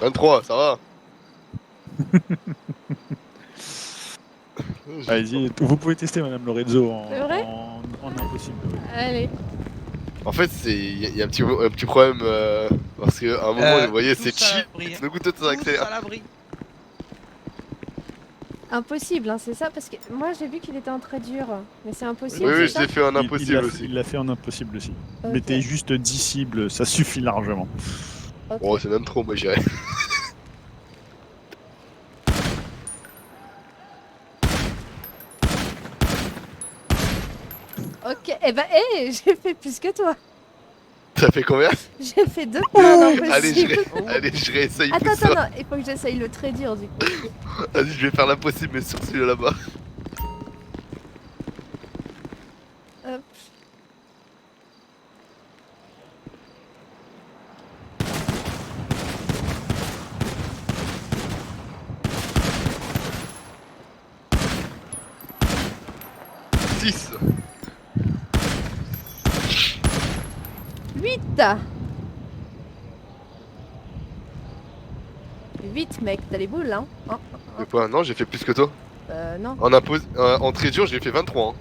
23, ça va. Allez-y, vous pouvez tester Madame Lorenzo C'est vrai en impossible. oui. Allez. En fait, il y a un petit problème parce qu'à un moment, vous voyez, c'est tous à cheat. l'abri, hein. Le coup de ça accélère. à l'abri. Impossible, hein, c'est ça? Parce que moi j'ai vu qu'il était en très dur. Mais c'est impossible, Oui, c'est oui, je ça? l'ai fait en Il impossible l'a- aussi. Il l'a fait en impossible aussi. Ok. Mettez juste 10 cibles, ça suffit largement. Ok. Oh, c'est même trop, moi j'irais. Eh ben, j'ai fait plus que toi. T'as fait combien? J'ai fait 2 points Allez, d'impossible. Allez, je réessaye Attends, plus ça. attends, non, il faut que j'essaye le très dur du coup. Vas-y, je vais faire l'impossible, mais sur celui là-bas. Hop. Six. 8. 8 mec, t'as les boules là hein? De quoi? Non, j'ai fait plus que toi. Non. En très dur, j'ai fait 23. Hein.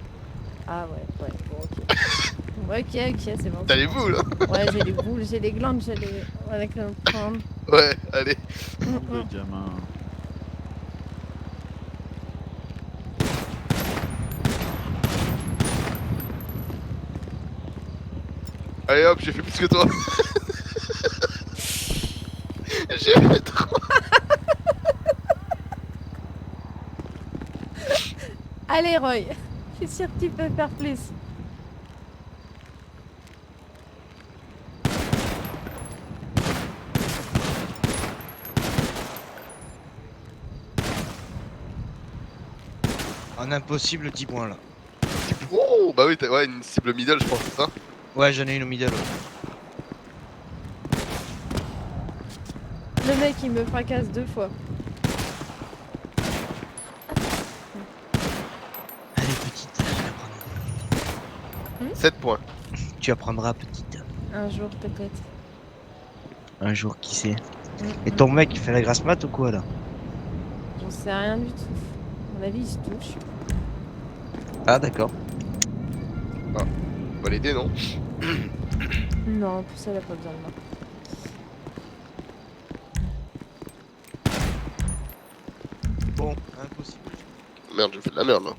Ah ouais, bon ok. ok, c'est bon. T'as les boules là? Ouais, j'ai les boules, j'ai les glandes, j'ai les... Avec le prendre. Ouais, allez. Le gamin. Allez hop, j'ai fait plus que toi. J'ai fait 3. Allez Roy, je suis sûr que tu peux faire plus. Un impossible 10 points là. Oh, bah oui, ouais, une cible middle, je pense, c'est ça? Ouais, j'en ai une au middle. Le mec il me fracasse 2 fois. Allez, petite, je vais prendre. 7 points. Tu apprendras, petite. Un jour peut-être. Un jour, qui sait. Et ton mec, il fait la grasse mat ou quoi là? J'en sais rien du tout. À mon avis il se touche. Ah, d'accord. On va l'aider, non? Non, pour ça elle a pas besoin de moi. Bon, impossible. Merde, j'ai fait de la merde là.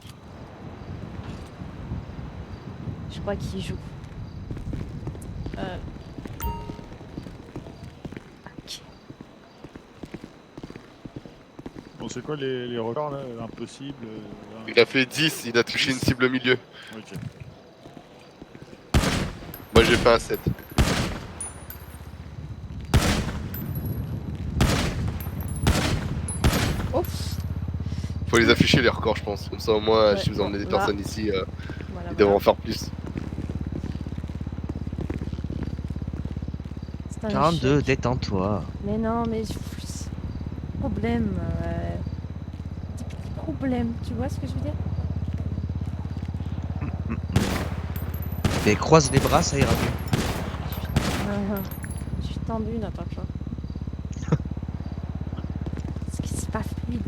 Je crois qu'il joue. Ok. Bon, c'est quoi les records là? Impossible. Il a fait 10, il a touché une cible au milieu. Ok. Moi j'ai fait un 7. Ouf. Faut les afficher les records, je pense. Comme ça, au moins, Ouais, si vous emmenez des là. personnes ici, Voilà, ils devront en faire plus. C'est un 42, échec. détends-toi. Mais non, mais problème. Des petits problèmes, tu vois ce que je veux dire? Et croise les bras, ça ira mieux. Je suis tendue, Natacha. Parce que c'est pas fluide.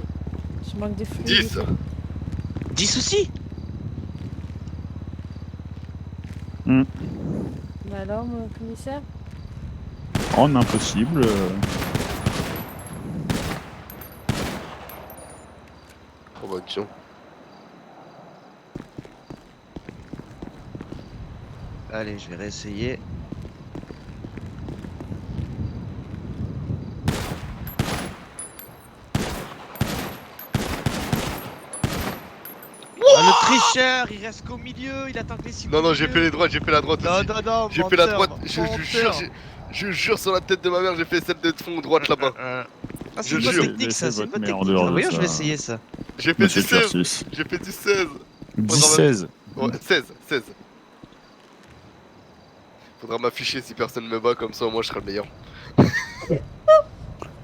Je manque de fluidité. 10. 10 aussi. Bah alors, mon commissaire? En impossible. Oh bah tiens. Allez, je vais réessayer. Ah, le tricheur, il reste qu'au milieu, il attend que les cibles. Non, non, j'ai fait les droites, j'ai fait la droite Non, aussi. non, non, J'ai fait la menteur, droite, je menteur. jure, je jure sur la tête de ma mère, j'ai fait celle de fond droite là-bas. Ah, Je c'est une bonne jure. technique ça, c'est une bonne Laissez votre technique. mère en dehors Ah, de voyons, je vais ça. essayer ça. J'ai fait Monsieur du 16. Curtis. J'ai fait du 16. 10-16. Ouais, 16, 16. Faudra m'afficher si personne me bat, comme ça au moins je serai le meilleur.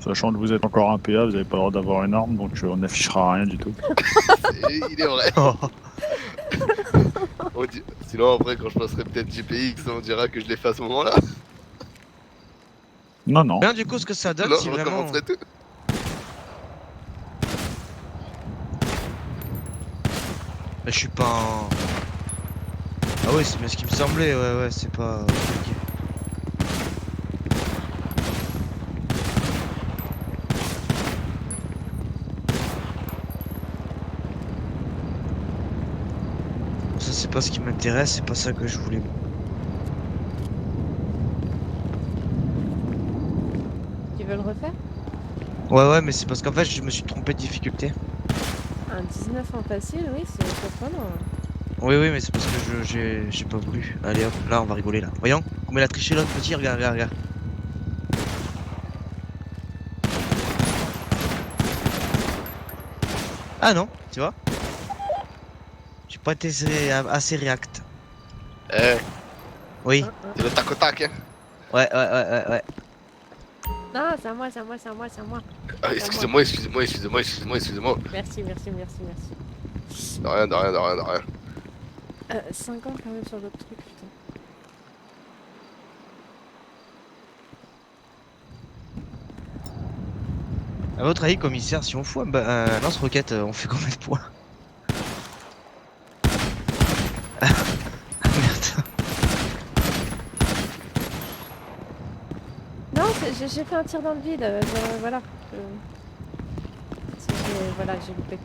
Sachant que vous êtes encore un PA, vous n'avez pas le droit d'avoir une arme, donc on n'affichera rien du tout. Il est vrai. Sinon après quand je passerai peut-être GPX, on dira que je l'ai fait à ce moment-là. Non, non. Bien, du coup, ce que ça donne, Non, si je vraiment. recommencerai tout. Je suis pas en. Ah ouais, c'est bien ce qui me semblait, ouais, c'est pas. Ok. Ça, c'est pas ce qui m'intéresse, c'est pas ça que je voulais. Tu veux le refaire? Ouais, mais c'est parce qu'en fait, je me suis trompé de difficulté. Un 19 en facile, oui, c'est surprenant. Oui, oui, mais c'est parce que j'ai pas voulu. Allez hop, là on va rigoler là. Voyons, combien il a triché l'autre petit, regarde, regarde, regarde. Ah non, tu vois? J'ai pas été assez react. Eh, Oui, c'est le tac au tac, hein. ouais. Non, c'est à moi, c'est à moi, c'est à moi, c'est à moi. Ah, excusez-moi, excusez-moi, excusez-moi, excusez-moi, excusez-moi. Merci, merci, merci, merci. De rien, de rien, de rien, de rien. 5 ans quand même sur l'autre truc, putain. À votre avis, commissaire, si on fout un lance-roquette, on fait combien de points? Ah merde. Non, j'ai fait un tir dans le vide, voilà. Voilà, j'ai loupé.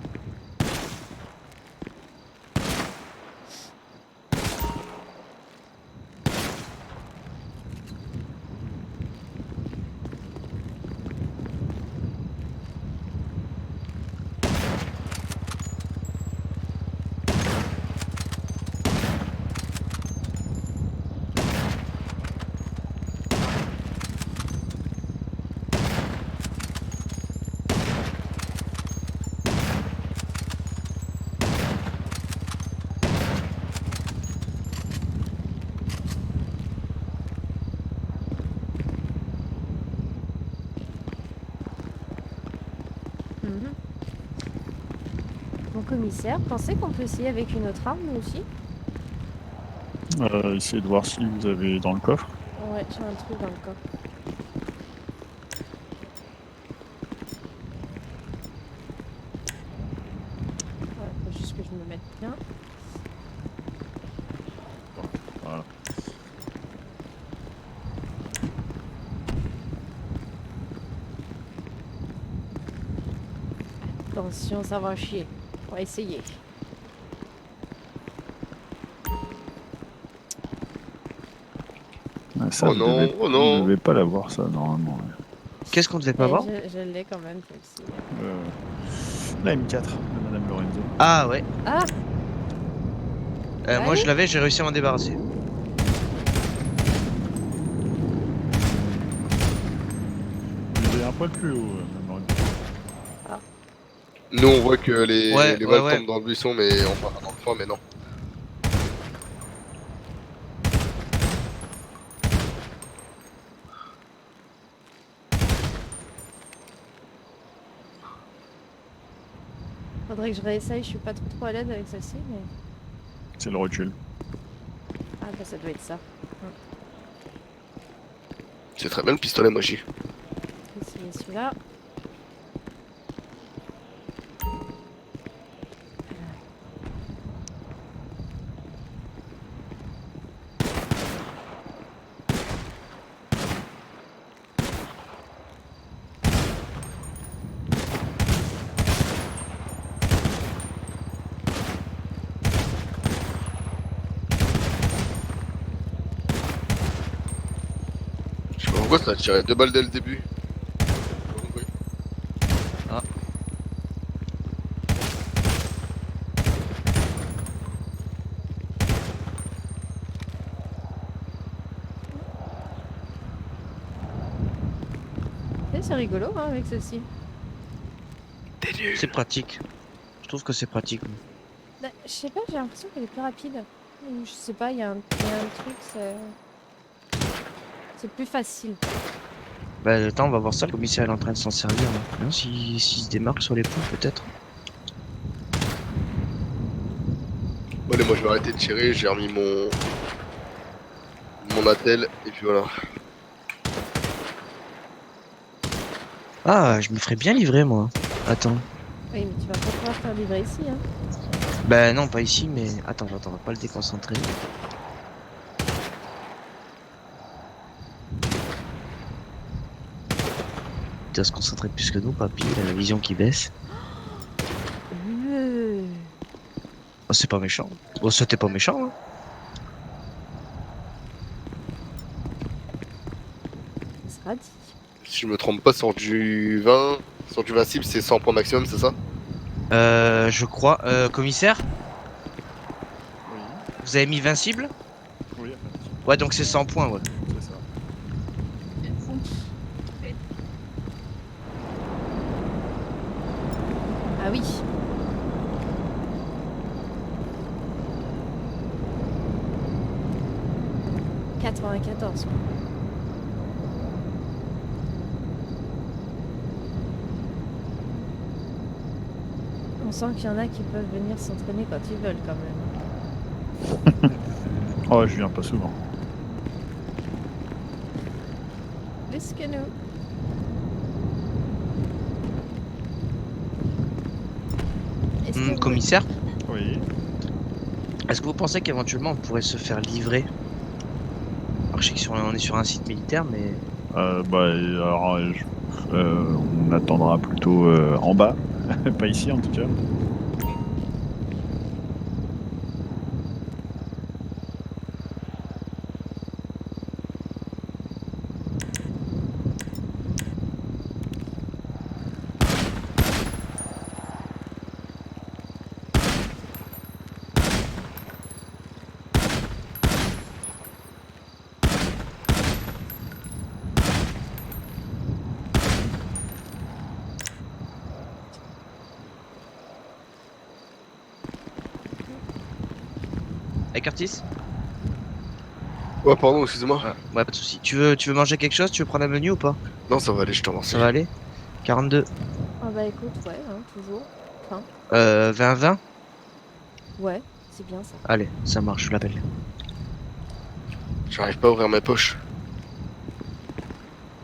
Mon commissaire, pensez qu'on peut essayer avec une autre arme, nous aussi? Essayez de voir si vous avez dans le coffre. Ouais, j'ai un truc dans le coffre. Ouais, faut juste que je me mette bien. Voilà. Attention, ça va chier. On va essayer. Ah, ça, Oh non, oh non. Vous devez pas l'avoir, ça, normalement. Ouais. Qu'est-ce qu'on devait pas voir? Je l'ai quand même, celle-ci. La M4 de Madame Lorenzo. Ah ouais. Ah! Moi je l'avais, j'ai réussi à m'en débarrasser. Vous avez un poil plus haut, Madame Lorenzo. Nous, on voit que les Ouais, balles ouais. tombent dans le buisson, mais enfin, mais non. Faudrait que je réessaye, je suis pas trop à l'aise avec celle-ci, mais... C'est le recul. Ah bah ça doit être ça. C'est très bien le pistolet, moi, j'ai. Essayer celui-là. Je sais pas pourquoi ça a tiré 2 balles dès le début. J'ai pas compris. Ah. C'est rigolo hein, avec ceci. T'es nul. C'est pratique. Je trouve que c'est pratique. Bah, je sais pas, j'ai l'impression qu'elle est plus rapide. Ou je sais pas, il y a un truc, c'est plus facile. Bah attends, on va voir ça, le commissaire est en train de s'en servir là. Non, s'il se démarque sur les points peut-être. Bon, allez, moi, je vais arrêter de tirer, j'ai remis mon attel, et puis voilà. Ah, je me ferais bien livrer moi. Attends. Oui, mais tu vas pas pouvoir faire livrer ici. Hein. Bah non, pas ici, mais attends, on va pas le déconcentrer. Il doit se concentrer plus que nous, papy, il a la vision qui baisse. Oh, c'est pas méchant. Oh, c'était pas méchant, hein. Ça sera dit. Si je me trompe pas, sur du 20, sur du 20 cible, c'est 100 points maximum, c'est ça? Je crois. Commissaire? Vous avez mis 20 cibles? Oui, Ouais, donc c'est 100 points, ouais. c'est ça. Ah oui. « 94. quoi. On sent qu'il y en a qui peuvent venir s'entraîner quand ils veulent quand même. Oh, je viens pas souvent. Plus que nous. Est-ce que vous- Commissaire, Oui. est-ce que vous pensez qu'éventuellement on pourrait se faire livrer? Alors je sais on est sur un site militaire, mais... Alors, on attendra plutôt en bas, pas ici en tout cas. Hey Curtis? Ouais, pardon, excusez-moi. Ouais, pas de soucis. Tu veux manger quelque chose? Tu veux prendre un menu ou pas? Non, ça va aller, je te remercie. Ça va aller? 42. Ah bah écoute, ouais, hein, toujours. 20-20? Ouais, c'est bien ça. Allez, ça marche, je l'appelle. J'arrive pas à ouvrir mes poches.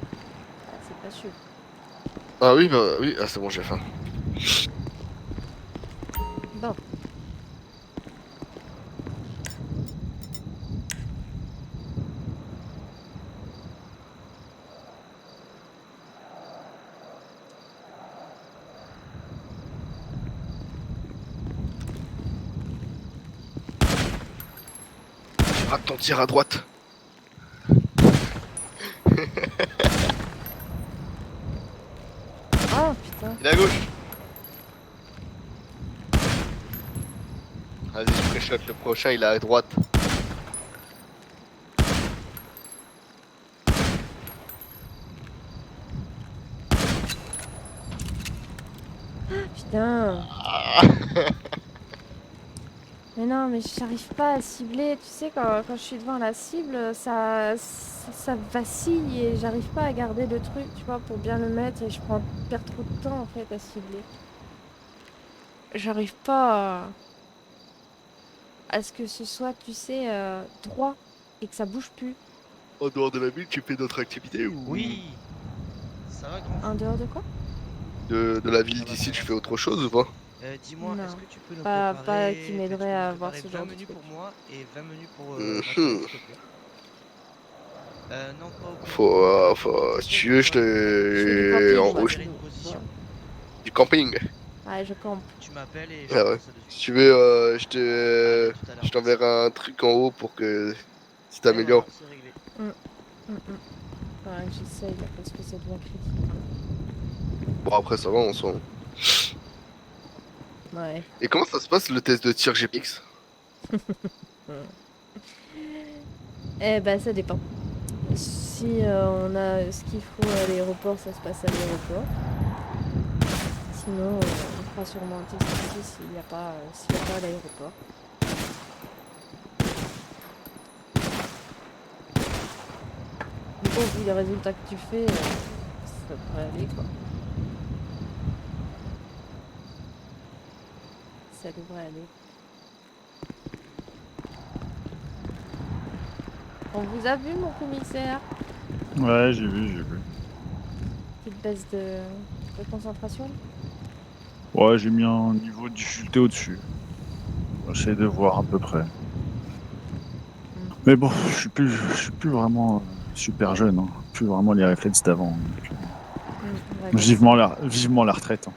Ah, c'est pas sûr. Ah oui, bah oui, ah c'est bon, j'ai faim. Bon. Tu rates ton tir à droite. Ah putain. Il est à gauche. Vas-y, je pré-shot le prochain, il est à droite. Putain. Mais non, mais j'arrive pas à cibler. Tu sais, quand je suis devant la cible, ça vacille et j'arrive pas à garder le truc, tu vois, pour bien le mettre et perds trop de temps en fait à cibler. J'arrive pas à ce que ce soit, tu sais, droit et que ça bouge plus. En dehors de la ville, tu fais d'autres activités ou... Oui. Ça va, grand? En dehors de quoi? De la ville d'ici, tu fais autre chose ou pas? Dis-moi, Non. est-ce que tu peux nous Pas préparer... qui m'aiderait à avoir préparer ce 20 genre de menus truc. pour moi et 20 menus pour... Mhm. s'il te plaît. Non, pas au Si tu veux, je C'est du te... camping, En moi, haut, c'est une bon. position. du camping. Ouais, je campe. Tu m'appelles et Ah je ouais. fais ça de Si suite. tu veux, Allez, tout à l'heure. je t'enverrai un truc en haut pour que... Si Et t'améliores. voilà, c'est réglé. Faudrait que j'essaye là, parce que ça devient critique. Bon, après, ça va, on s'en... Ouais. Et comment ça se passe le test de tir GPX? Eh ben, ça dépend. Si on a ce qu'il faut à l'aéroport, ça se passe à l'aéroport. Sinon, on fera sûrement un test ici s'il n'y a pas à l'aéroport. Mais bon, vu les résultats que tu fais, ça devrait aller quoi. Ça devrait aller. On vous a vu, mon commissaire? Ouais, j'ai vu. Petite baisse de concentration? Ouais, j'ai mis un niveau de difficulté au-dessus. J'essaie de voir à peu près. Mais bon, je suis plus vraiment super jeune, hein. Plus vraiment les réflexes d'avant. Donc, vivement la retraite. Hein.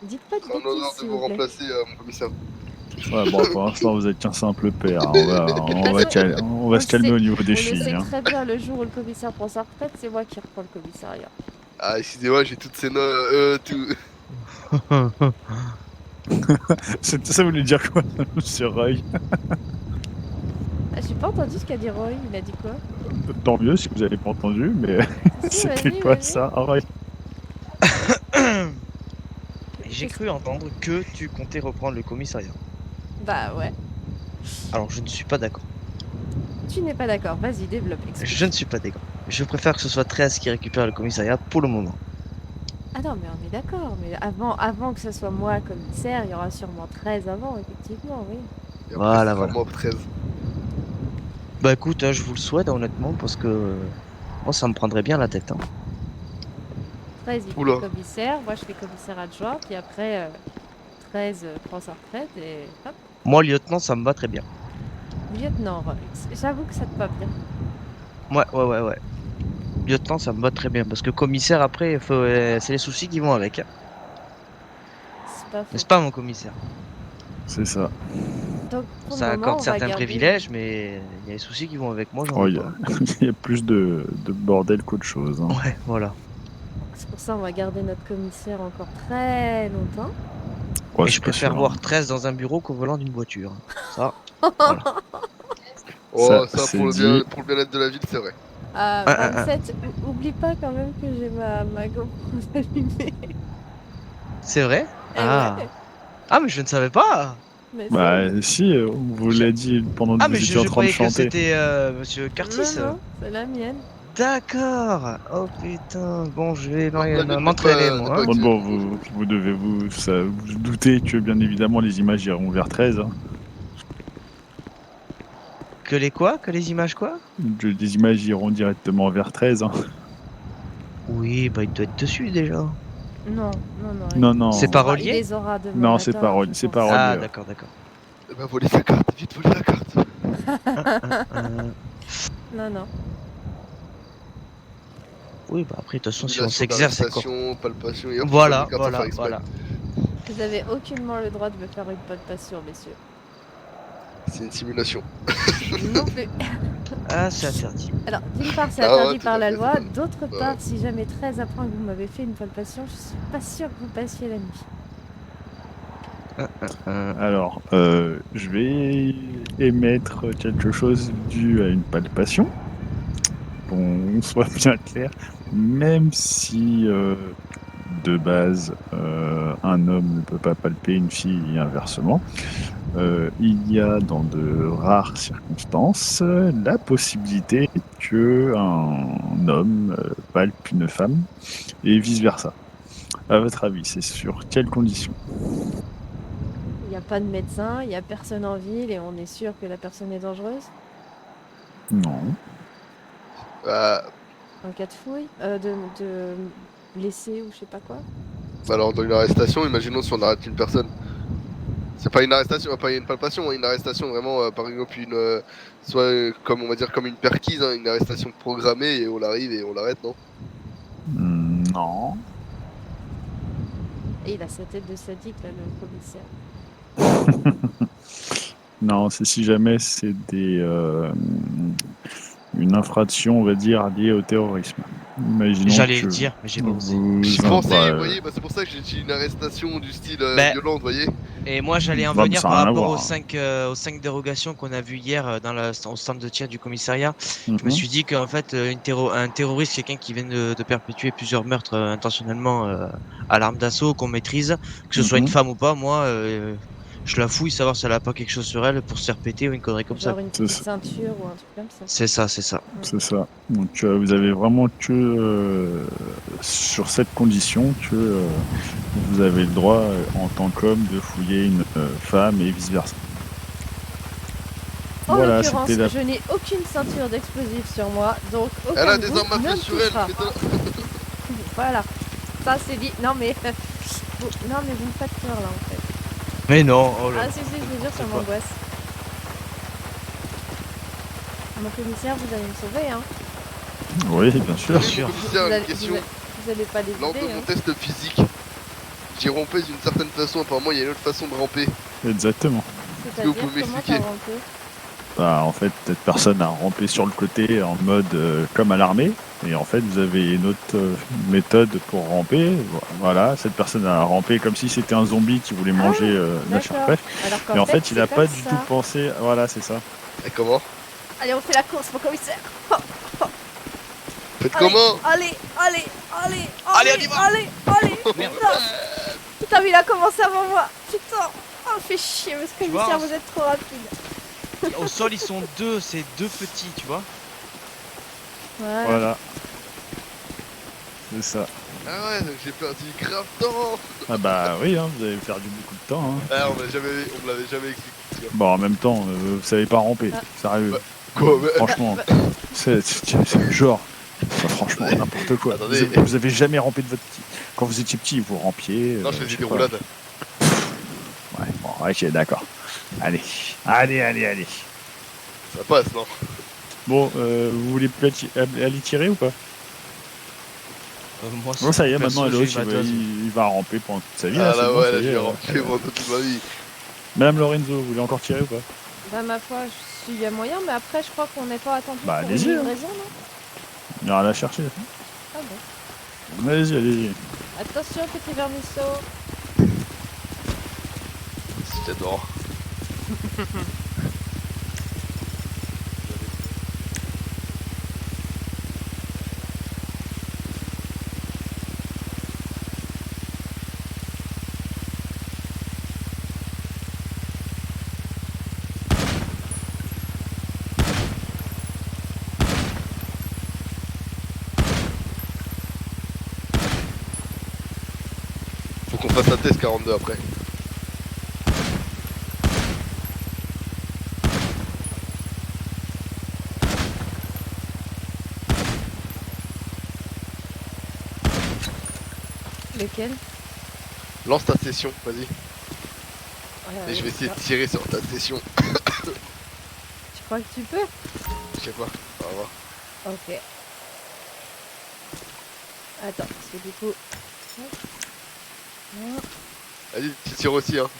Dites pas de C'est un bêtises, honneur de s'il vous vous plaît. remplacer, mon commissaire. Ouais, bon, pour l'instant, vous êtes qu'un simple père. On va se calmer au niveau des On le filles. sait Hein. très bien, le jour où le commissaire prend sa retraite, c'est moi qui reprends le commissariat. Ah, excusez-moi, j'ai toutes ces notes, tout... Ça voulait dire quoi, Monsieur Roy? Ah, j'ai pas entendu ce qu'a dit Roy, il a dit quoi? Tant mieux si vous avez pas entendu, mais Si, c'était vas-y, quoi vas-y. ça? Roy? J'ai cru entendre que tu comptais reprendre le commissariat. Bah ouais. Alors je ne suis pas d'accord. Tu n'es pas d'accord, vas-y, développe. Explique. Je ne suis pas d'accord. Je préfère que ce soit 13 qui récupère le commissariat pour le moment. Ah non, mais on est d'accord, mais avant que ce soit moi commissaire, il y aura sûrement 13 avant, effectivement, oui. Et après, Voilà, ce sera voilà. moi 13. Bah écoute, je vous le souhaite honnêtement parce que moi ça me prendrait bien la tête. Hein. 13, il Oula. fait commissaire, moi je fais commissaire adjoint, puis après 13 prend sa retraite et hop, Moi lieutenant ça me va très bien. lieutenant. J'avoue que ça te va bien. Ouais. Lieutenant ça me va très bien parce que commissaire après c'est les soucis qui vont avec. Hein. C'est pas faux. N'est-ce pas mon commissaire? C'est ça. Donc pour Ça le moment, accorde on va certains garder- privilèges mais il y a les soucis qui vont avec moi. J'en Oh, ai il y, pas. il y a plus de bordel qu'autre chose. Hein. Ouais voilà. C'est pour ça on va garder notre commissaire encore très longtemps. Ouais, Et c'est je pas préfère sûr, voir hein. 13 dans un bureau qu'au volant d'une voiture. Ça. Oh, Ça, ça, c'est pour le dit. bien-être de la ville, c'est vrai. À 27, oublie pas quand même que j'ai ma GoPro allumée. C'est vrai? Eh Ah. ouais, Ah mais je ne savais pas. mais Bah si, on vous l'a dit pendant que Ah vous mais étiez je en train de croyais que chanter. c'était Monsieur Curtis. non, c'est la mienne. D'accord. Oh putain. Bon, je vais Non, la mienne m'entraîner n'est moi. pas Hein. active. Bon, vous devez vous douter que bien évidemment les images iront vers 13. Hein. Que les quoi? Que les images quoi? Les images iront directement vers 13. Hein. Oui, bah il doit être dessus déjà. Non. Non. C'est pas Il relié? les aura demain Non, matin, c'est pas relié. je C'est pense. pas relié. Ah ouais. d'accord. Eh ben, volez sa carte, vite, volez la carte. Non. Oui, bah après de toute façon si on Simulation s'exerce c'est quoi? d'arrestation, palpation et hop, Voilà, les cartes sans faire exprès. voilà. Vous avez aucunement le droit de me faire une palpation, messieurs. C'est une simulation. Non plus. Ah, c'est interdit. Alors, d'une part, c'est Ah ouais, interdit tout par à la fait, loi. c'est ça. D'autre Ouais. part, si jamais 13 apprend que vous m'avez fait une palpation, je suis pas sûre que vous passiez la nuit. Alors, je vais émettre quelque chose dû à une palpation. Qu'on soit bien clair, même si de base un homme ne peut pas palper une fille et inversement, il y a dans de rares circonstances la possibilité que un homme palpe une femme et vice versa. À votre avis, c'est sur quelles conditions? Il n'y a pas de médecin, il n'y a personne en ville et on est sûr que la personne est dangereuse Non. en cas de fouille, de blessé ou je sais pas quoi. Alors, dans une arrestation, imaginons si on arrête une personne. C'est pas une arrestation, pas une palpation, hein, une arrestation vraiment, par exemple, soit comme on va dire comme une perquise, hein, une arrestation programmée et on l'arrive et on l'arrête, non? Non. Et il a sa tête de sadique, là, le commissaire. Non, c'est si jamais c'est une infraction, on va dire, liée au terrorisme. Imaginons J'allais que le dire, mais j'ai pas osé. J'y vous- pensais, bah, vous voyez, bah, c'est pour ça que j'ai dit une arrestation du style Ben, violente, vous voyez. Et moi j'allais en Ouais, mais venir ça a par rien à rapport voir, aux 5 dérogations qu'on a vues hier au centre de tir du commissariat. Je me mhm. suis dit qu'en fait un terroriste, quelqu'un qui vient de perpétuer plusieurs meurtres intentionnellement à l'arme d'assaut qu'on maîtrise, que ce soit une Mhm. femme ou pas, moi je la fouille, savoir si elle a pas quelque chose sur elle pour se faire péter ou une connerie comme ça. Genre une C'est petite ça. ceinture ou un truc comme ça. C'est ça. C'est ça. Donc vous avez vraiment que sur cette condition que vous avez le droit en tant qu'homme de fouiller une femme et vice versa. En Voilà, l'occurrence, c'était la... je n'ai aucune ceinture d'explosifs sur moi, donc aucun Elle a de des vous armes à ne feu me sur elle, touchera. mais Voilà, ça c'est dit. Non mais, non mais vous me faites peur là en fait. Mais non, oh là. Ah si, je vous jure, ça C'est quoi m'angoisse. Mon commissaire, vous allez me sauver, hein. Oui, bien sûr. Oui, mon commissaire, Vous une allez, question. vous allez pas les Lors de vider, mon hein. test physique, j'ai rampé d'une certaine façon. Apparemment, il y a une autre façon de ramper. Exactement. que vous C'est-à-dire, pouvez comment m'expliquer t'as rampé? Bah, en fait, cette personne a rampé sur le côté en mode comme à l'armée. Et en fait, vous avez une autre méthode pour ramper. Voilà, cette personne a rampé comme si c'était un zombie qui voulait manger la chair D'accord. fraîche. Alors qu'en Mais en fait, il c'est a pas comme du ça. tout pensé. Voilà, c'est ça. Et comment? Allez, on fait la course, mon commissaire. Faites Allez, comment? allez, allez, allez, Allez, on y va. allez, allez. Merde. Putain, mais il a commencé avant moi. Putain. Oh, fait chier, monsieur Tu vois, commissaire, on- vous êtes trop rapide. Au sol, ils sont deux, c'est deux petits, tu vois. Voilà. Voilà. C'est ça. Ah ouais, donc j'ai perdu grave de temps. Ah bah oui, hein, vous avez perdu beaucoup de temps. Hein. Ah, on me l'avait jamais expliqué. Bon, en même temps, vous savez pas ramper. Ah. Sérieux. Bah, Quoi, mais... Franchement, c'est genre. Enfin, franchement, n'importe quoi. Attendez. Vous avez jamais rampé de votre petit. Quand vous étiez petit, vous rampiez. Non, je je faisais sais des pas. roulades. Ouais, bon, ok, d'accord. Allez, allez. Ça passe, non? Bon, vous voulez aller tirer ou pas? Moi, Bon, ça y est, perso, maintenant, j'ai Eloïse, eu ma dose. il va ramper pendant toute sa vie. Ah c'est là, bon, ouais, ça là, y je est, vais rentrer pendant toute ma vie. Madame Lorenzo, vous voulez encore tirer ou pas? Bah, ma foi, il y a moyen, mais après, je crois qu'on n'est pas attendu Bah, pour allez-y, une hein. livraison, non? Il y a rien à chercher. Ah bon. Allez-y. Attention, petit vermisseau. J'adore. Faut qu'on fasse un test 42 après. Lequel? Lance ta session, vas-y. Ouais, Et je vais ouais, essayer de ça. tirer sur ta session. Tu crois que tu peux? Je sais pas, on va voir. Ok. Attends, parce que du coup... hop. Non. Vas-y, tu tires aussi, hein.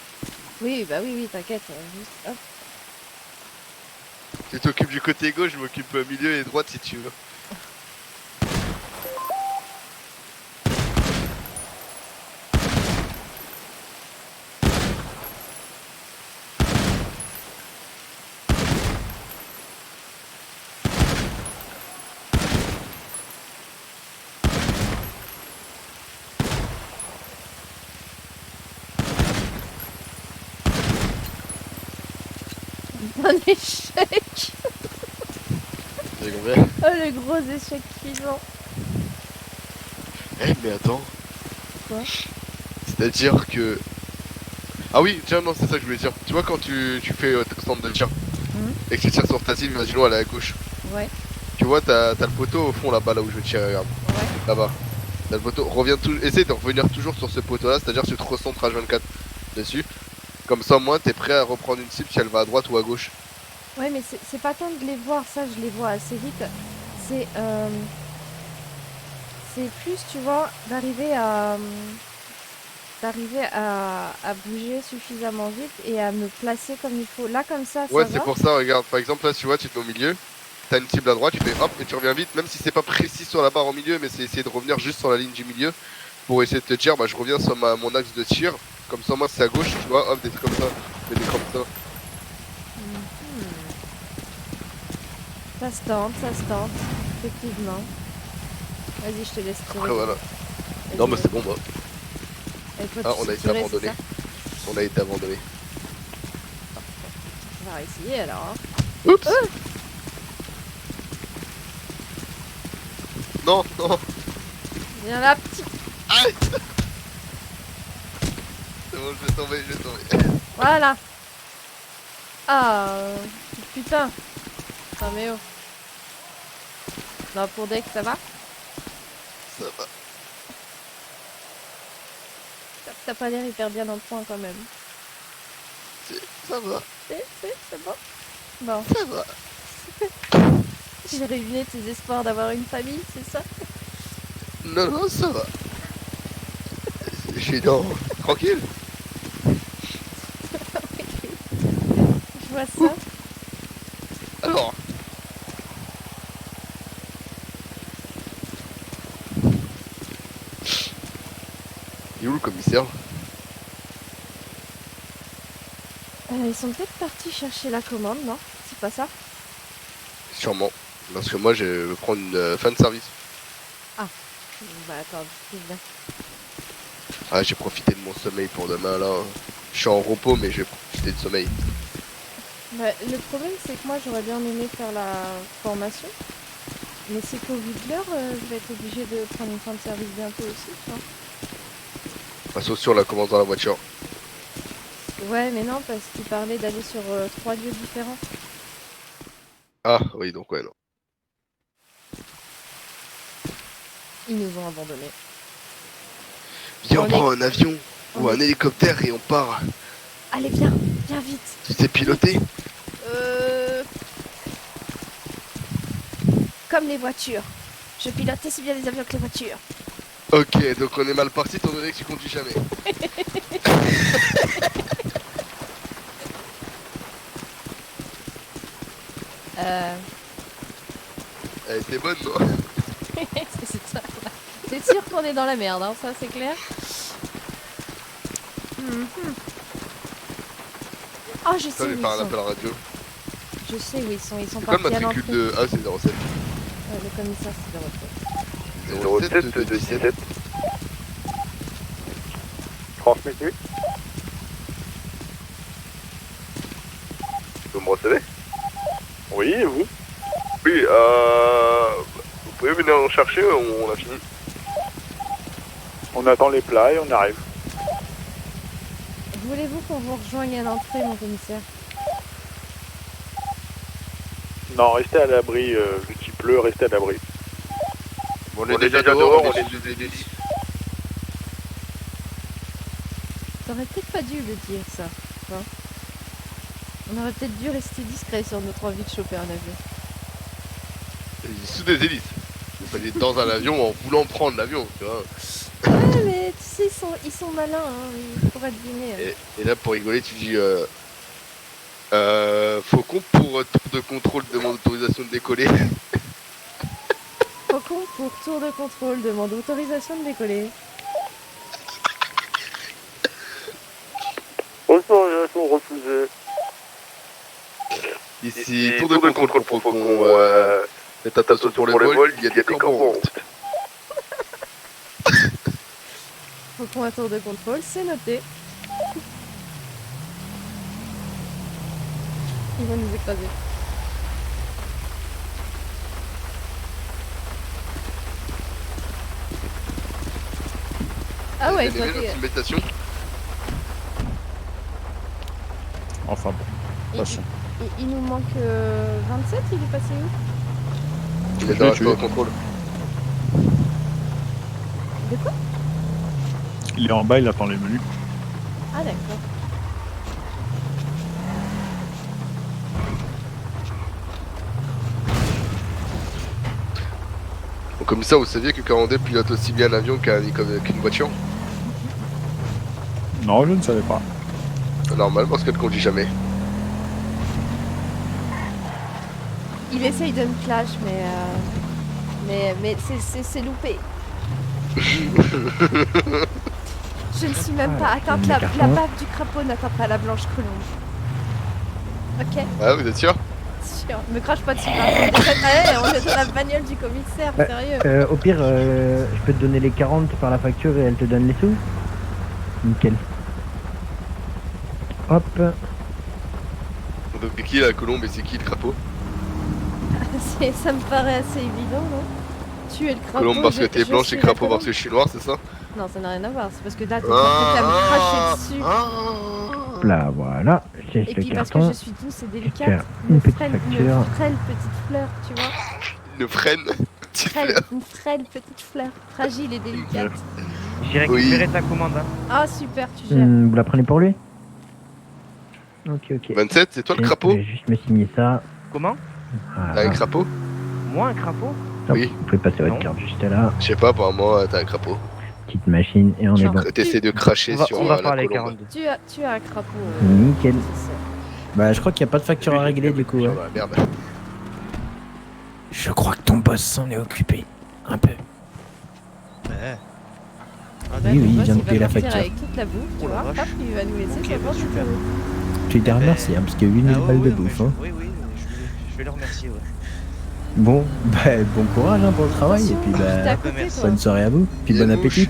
Oui, bah oui, t'inquiète. Juste, hop. Tu t'occupes du côté gauche, je m'occupe milieu et droite si tu veux. Un échec. J'ai combien? Oh, le gros échec suivant. Eh, mais attends. Quoi? C'est-à-dire que... Ah oui, tiens, non, c'est ça que je voulais dire. Tu vois, quand tu fais ton stand de tir, et que tu tires sur ta cible, imaginons elle est à gauche. Ouais, Tu vois, t'as le poteau au fond là-bas, là où je vais tirer, regarde. ouais. Là-bas. T'as le poteau. Essaye de revenir toujours sur ce poteau-là, c'est-à-dire que tu te recentres H24 dessus. Comme ça, au moins, t'es prêt à reprendre une cible si elle va à droite ou à gauche. Ouais, mais c'est pas tant de les voir, ça je les vois assez vite. C'est plus, tu vois, d'arriver à bouger suffisamment vite et à me placer comme il faut. Là, comme ça Ouais, va. c'est pour ça, regarde. Par exemple, là, tu vois, tu te mets au milieu. T'as une cible à droite, tu fais hop et tu reviens vite, même si c'est pas précis sur la barre au milieu, mais c'est essayer de revenir juste sur la ligne du milieu pour essayer de te dire, bah je reviens sur mon axe de tir, comme ça moi c'est à gauche, tu vois, hop, des trucs comme ça, des comme ça. Ça se tente, effectivement. Vas-y, je te laisse tirer. Après voilà. Vas-y, Non mais c'est vas-y. bon, bah. Et toi, Ah, tu on a sais été tirer, abandonné. c'est ça? On a été abandonné. On va essayer alors. Hein. Oups Non, non. Viens là, petit. Arrête. C'est bon, je vais tomber. Voilà. Ah, putain. Ah, mais oh. Non, pour Deck, ça va? Ça va. T'as pas l'air hyper bien en point quand même. Ça va. C'est bon. Bon, Ça va. j'ai ruiné tes espoirs d'avoir une famille, c'est ça? Non, non, ça va. Je suis dans... Tranquille. Je vois ça. Il est où le commissaire? Ils sont peut-être partis chercher la commande, non? C'est pas ça? Sûrement. Parce que moi, je vais prendre une fin de service. Bah attends, c'est bien. Ah, j'ai profité de mon sommeil pour demain, là. Je suis en repos, mais je vais profiter de sommeil. Bah, le problème, c'est que moi, j'aurais bien aimé faire la formation. Mais c'est qu'au vu de l'heure, je vais être obligée de prendre une fin de service bientôt aussi, tu vois. Sauf sur la commande dans la voiture. Ouais, mais non, parce qu'il parlait d'aller sur 3 lieux différents. Ah, oui, donc ouais, non. Ils nous ont abandonnés. Viens, on On prend est- un avion ou on un hélicoptère et on part. Allez, viens, viens vite. Tu sais piloter? Comme les voitures. Je pilote aussi bien les avions que les voitures. Ok, donc on est mal parti étant donné que tu conduis jamais. Elle était bonne, non? c'est ça. C'est sûr qu'on est dans la merde, hein, ça c'est clair. Oh, je sais Ça, où j'ai ils fait un sont. appel radio. Je sais où ils sont. Ils sont C'est quoi le partis à matricule l'entrée. de... Ah, c'est 07. Le commissaire, c'est de retour. 07 de 17. Transmettez. Vous me recevez? Oui, et vous? Oui, vous pouvez venir nous chercher, on a fini. On attend les plats et on arrive. Voulez-vous qu'on vous rejoigne à l'entrée, mon commissaire? Non, restez à l'abri, vu qu'il pleut, restez à l'abri. Bon, on est déjà dehors, on est des T'aurais peut-être pas dû le dire, ça. Hein, on aurait peut-être dû rester discret sur notre envie de choper un avion. sous des hélices. Il fallait être dans un avion en voulant prendre l'avion, tu vois. Ouais, mais tu sais, ils sont malins, hein, ils pourraient deviner. Hein. Et là, pour rigoler, tu dis Faucon, pour tour de contrôle, demande autorisation de décoller. Faucon, pour tour de contrôle, demande autorisation de décoller. Autorisation refusée. Ici, tour de contrôle pour Faucon. Faites attention pour les vols, il y a des corbeaux. Faucon à tour de contrôle, c'est noté. Ils vont nous écraser. Ah ouais, Vous avez aimé toi, notre invitation? Enfin bon, passons. il nous manque 27, il est passé où? Il est dans la tour de contrôle. De quoi? Il est en bas, il attend les menus. Ah d'accord. Donc, comme ça, vous saviez que Carandé pilote aussi bien un avion qu'une voiture? Non, je ne savais pas. Normal, parce qu'elle conduit jamais. Il essaye de me clash, mais c'est loupé. Je ne suis même pas atteinte. La baffe du crapaud n'atteint pas la blanche colombe. Ok? Ah, vous êtes sûr? Sûr. Me crache pas dessus. Hein. On est dans la bagnole du commissaire, sérieux. Au pire, je peux te donner les 40 par la facture et elle te donne les sous. Nickel. Hop. Donc, c'est qui la colombe et c'est qui le crapaud? Ça me paraît assez évident, non? Tuer le crapaud. Colombe parce que t'es blanche et suis crapaud la parce que je suis noir, c'est ça? Non, ça n'a rien à voir. C'est parce que là, t'es censé me cracher dessus. Là, voilà. Et J'ai le puis parce que carton. je suis douce et délicate. Faire une petite facture. Une frêle petite fleur, tu vois. Une freine. Une frêle petite fleur. Fragile et délicate. J'ai récupéré ta commande. Hein. Ah super, tu gères. Vous la prenez pour lui? Ok, ok. 27, c'est toi le Je crapaud? vais juste me signer ça. Comment? Voilà. T'as un crapaud? Moi, un crapaud? Hop, Oui. vous pouvez passer votre carte juste là. Je sais pas, pour moi, t'as un crapaud. Petite machine et on est bon. T'essaies de cracher sur on va la parler colombe. 42. Tu as un crapaud. Nickel. c'est ça. Bah, je crois qu'il n'y a pas de facture à régler du coup. Ah hein. bah, merde. Je crois que ton boss s'en est occupé. Un peu. Ouais. Bah, Oui, le oui, il boss, vient de va payer la partir facture. avec toute la bouffe, tu Oh la vois. vache. Hop, il va nous laisser Ok, sa bah, porte du super. tout. Tu les remercies, hein, parce qu'il y a 8000 balles de bouffe. Hein. Oui, je vais le remercier, ouais. Bon, bah, bon courage hein, pour le travail, et puis Attention, bah, j'étais à côté, merci. toi. bonne soirée à vous, puis Il y a bon une appétit. Ouais,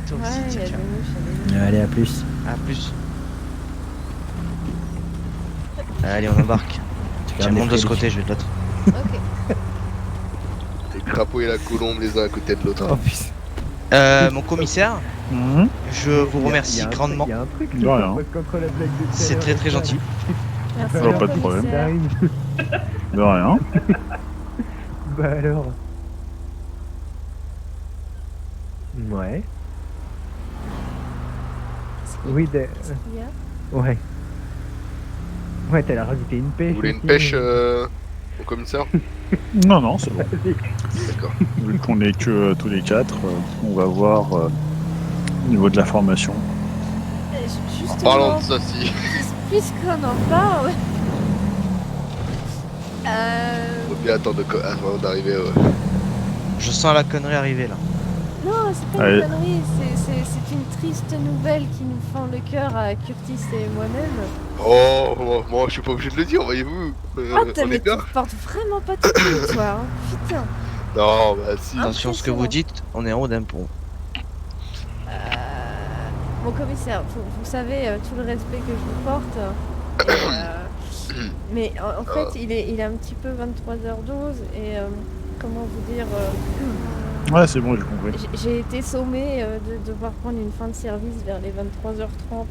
toi Ouais, aussi, il y tiens, a des tiens. mouches, il y a des mouches. Allez, à plus. À plus. Allez, on embarque. Tu Tiens, gardes les monte de ce frais côté, je vais de l'autre. Ok. Les crapauds et la colombe les uns à côté de l'autre. Oh putain. Mon commissaire, Mhm. je vous remercie grandement. Il y a un truc, De rien. parce qu'entre la blague de tout à C'est l'heure très et très ça, gentil. Merci, Alors, mon pas de problème. commissaire. t'arrives. De rien. Bah alors. Ouais. Oui, Il y a- ouais. Ouais, t'as rajouté une pêche. Vous voulez une aussi. pêche au commissaire? Non, non, c'est bon. D'accord. Vu qu'on est que tous les quatre, on va voir au niveau de la formation. En parlant Justement, de ça, si. puisqu'on en parle. Faut bien attendre avant d'arriver. Je sens la connerie arriver là. Non, c'est pas Allez. une connerie, c'est une triste nouvelle qui nous fend le cœur à Curtis et moi-même. Oh, moi je suis pas obligé de le dire, voyez-vous. Ah, On mais est tu bien. te portes vraiment pas tout de toi, hein. Putain. Non, bah si. Attention, ce que vous dites, on est en haut d'un pont. Mon commissaire, vous savez tout le respect que je vous porte. Mais en fait, il est un petit peu 23h12 et comment vous dire, Ouais, c'est bon, j'ai compris. j'ai été sommée de devoir prendre une fin de service vers les 23h30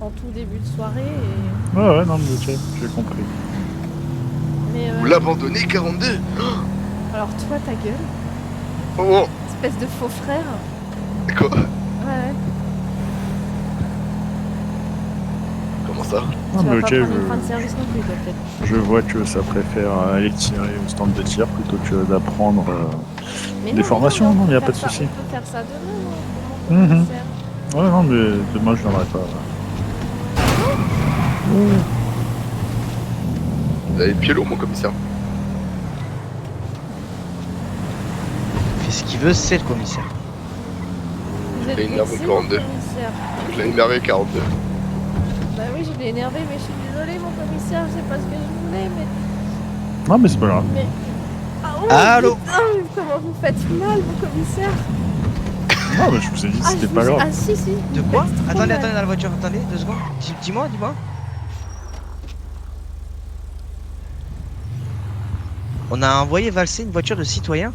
en tout début de soirée. Et... Ouais, ouais, non, mais ok, j'ai compris. Mais, Vous l'abandonnez 42. alors toi, ta gueule, Oh, espèce de faux frère. quoi? Ouais. Comment ça? Non, Tu mais vas ok, pas prendre une fin de service non plus, toi, peut-être. je vois que ça préfère aller tirer au stand de tir plutôt que d'apprendre Mais des formations, non, on il n'y a peut pas de faire ça- souci. On peut faire ça demain, non, mon Mhm. commissaire. Ouais, non, mais demain je viendrai pas. Vous avez le pied lourd, mon commissaire. Fait ce qu'il veut, c'est le commissaire. Vous êtes l'ai énervé, vexé, 42. mon commissaire. Je l'ai énervé 42. Bah oui, je l'ai énervé, mais je suis désolée, mon commissaire, je sais pas ce que je voulais, mais... Non, mais c'est pas grave. mais... Ah, oh, Allô putain, comment vous faites mal, mon commissaire. Non, mais je vous ai dit, Ah, c'était je pas vous- grave. Ah si, si. De vous quoi? faites trop Attendez, mal. attendez, dans la voiture, attendez, 2 secondes. Dis-moi. On a envoyé valser une voiture de citoyen.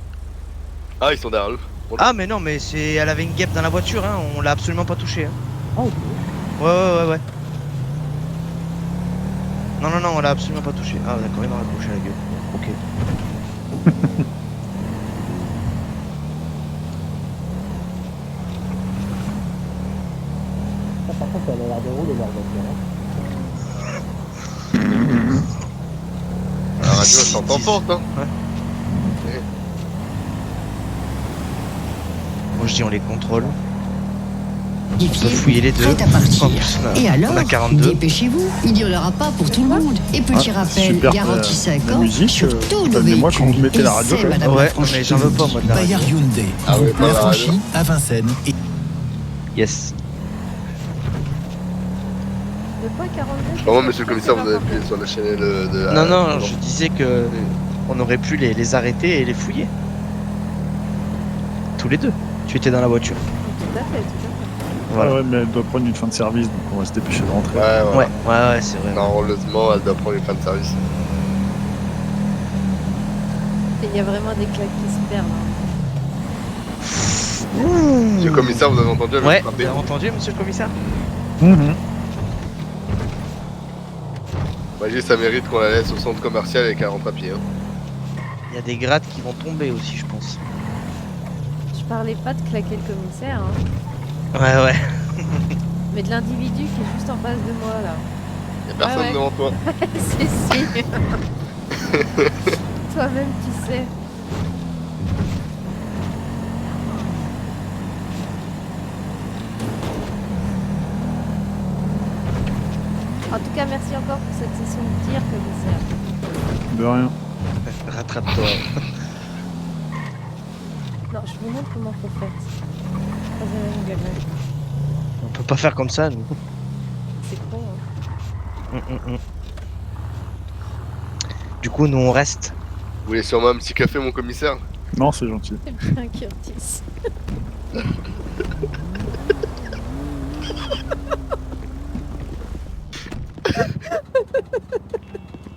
Ah, ils sont derrière nous. Ah mais non, mais elle avait une guêpe dans la voiture, hein. On l'a absolument pas touchée. Hein. Oh, Ouais. Non, on l'a absolument pas touché. Ah d'accord, il m'a raccroché la gueule. Ok. par contre, elle a l'air de rouler leur voiture. La radio, elle s'entend forte, hein. Moi je dis on les contrôle. On peut Équipier, fouiller les deux. prête à partir. En plus, Et alors, on a 42. dépêchez-vous, il n'y en aura pas pour tout le monde. Et petit Ah, rappel, super, garantie la 5 ans musique, sur tous nos prévenez-moi quand véhicules. vous mettez Et la radio, c'est quand même. Madame Ouais, la non, Franchi mais j'en veux pas moi de la Bayer radio. Hyundai, Ah ouais, pas la la Franchi radio. à Vincennes et Yes. De quoi, 42? Vraiment, monsieur le commissaire, vous avez appuyé sur la chaîne de... Non, je disais que on aurait pu les arrêter et les fouiller. Tous les deux. Tu étais dans la voiture. Tout à fait. Voilà. Ouais, mais elle doit prendre une fin de service, donc on va se dépêcher de rentrer. Ouais, Ouais, c'est vrai. Normalement, elle doit prendre une fin de service. Et il y a vraiment des claques qui se perdent. Hein. Monsieur le commissaire, vous avez entendu, elle veut Ouais, se vous frapper. avez entendu, monsieur le commissaire? Mhm. Magie, ça mérite qu'on la laisse au centre commercial et qu'elle rentre à pied. Hein. Il y a des grades qui vont tomber aussi, je pense. Je parlais pas de claquer le commissaire, hein, Ouais. mais de l'individu qui est juste en face de moi, là. Y'a personne ouais. devant toi. Si. Toi-même, tu sais. En tout cas, merci encore pour cette session de tir, commissaire. De rien. Rattrape-toi. Non, je vous montre comment faut faire. gamin. On peut pas faire comme ça, nous. C'est con, hein. Du coup, nous, on reste. Vous voulez sûrement un petit café, mon commissaire? Non, c'est gentil. C'est bien, Curtis.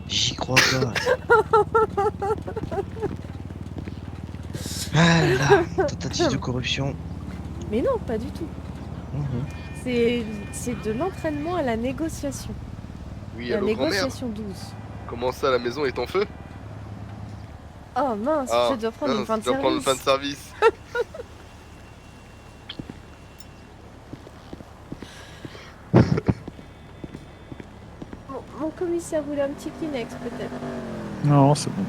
J'y crois pas. Ah là là, tentative de corruption. Mais non, pas du tout. C'est de l'entraînement à la négociation. Oui, La allô, grand-mère. négociation douce. Comment ça, la maison est en feu? Oh mince, Ah, je dois prendre une mince, fin de tu dois prendre une fin de service. service. Mon commissaire voulait un petit Kleenex peut-être. Non, c'est bon.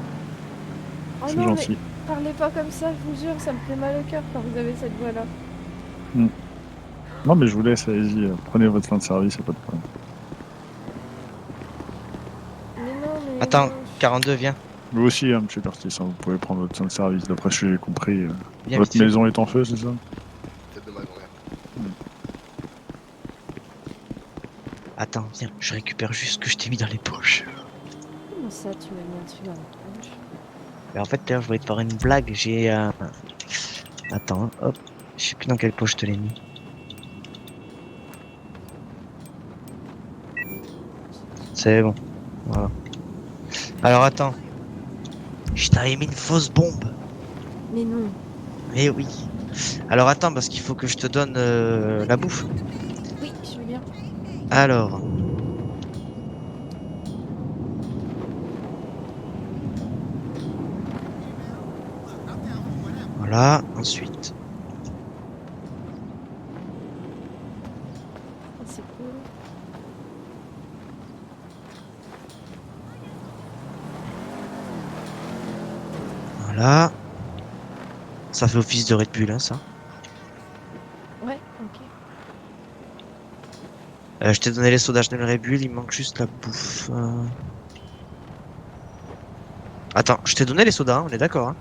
Oh C'est non, gentil. mais parlez pas comme ça, je vous jure, ça me fait mal au cœur quand vous avez cette voix-là. Non, mais je vous laisse, allez-y, prenez votre fin de service, y a pas de problème. Mais non, mais... Attends, 42, viens. Vous aussi, hein, monsieur Curtis, hein, vous pouvez prendre votre fin de service. D'après ce que j'ai compris, Bien, votre monsieur. maison est en feu, c'est ça? Tête de ma grand-mère. Attends, viens, je récupère juste ce que je t'ai mis dans les poches. Comment ça, tu m'as mis un dessus dans la poche? Mais en fait, d'ailleurs, je voulais te faire une blague. J'ai Attends, hein, hop. Je sais plus dans quelle poche je te l'ai mis. C'est bon. Voilà. Alors attends. Je t'avais mis une fausse bombe. Mais non. Eh oui. Alors attends, parce qu'il faut que je te donne la bouffe. Oui, je veux bien. Alors. Voilà, ensuite. C'est cool. Voilà. Ça fait office de Red Bull, hein, ça. Ouais, ok. Je t'ai donné les sodas de Red Bull, il manque juste la bouffe. Attends, je t'ai donné les sodas, hein, on est d'accord, hein?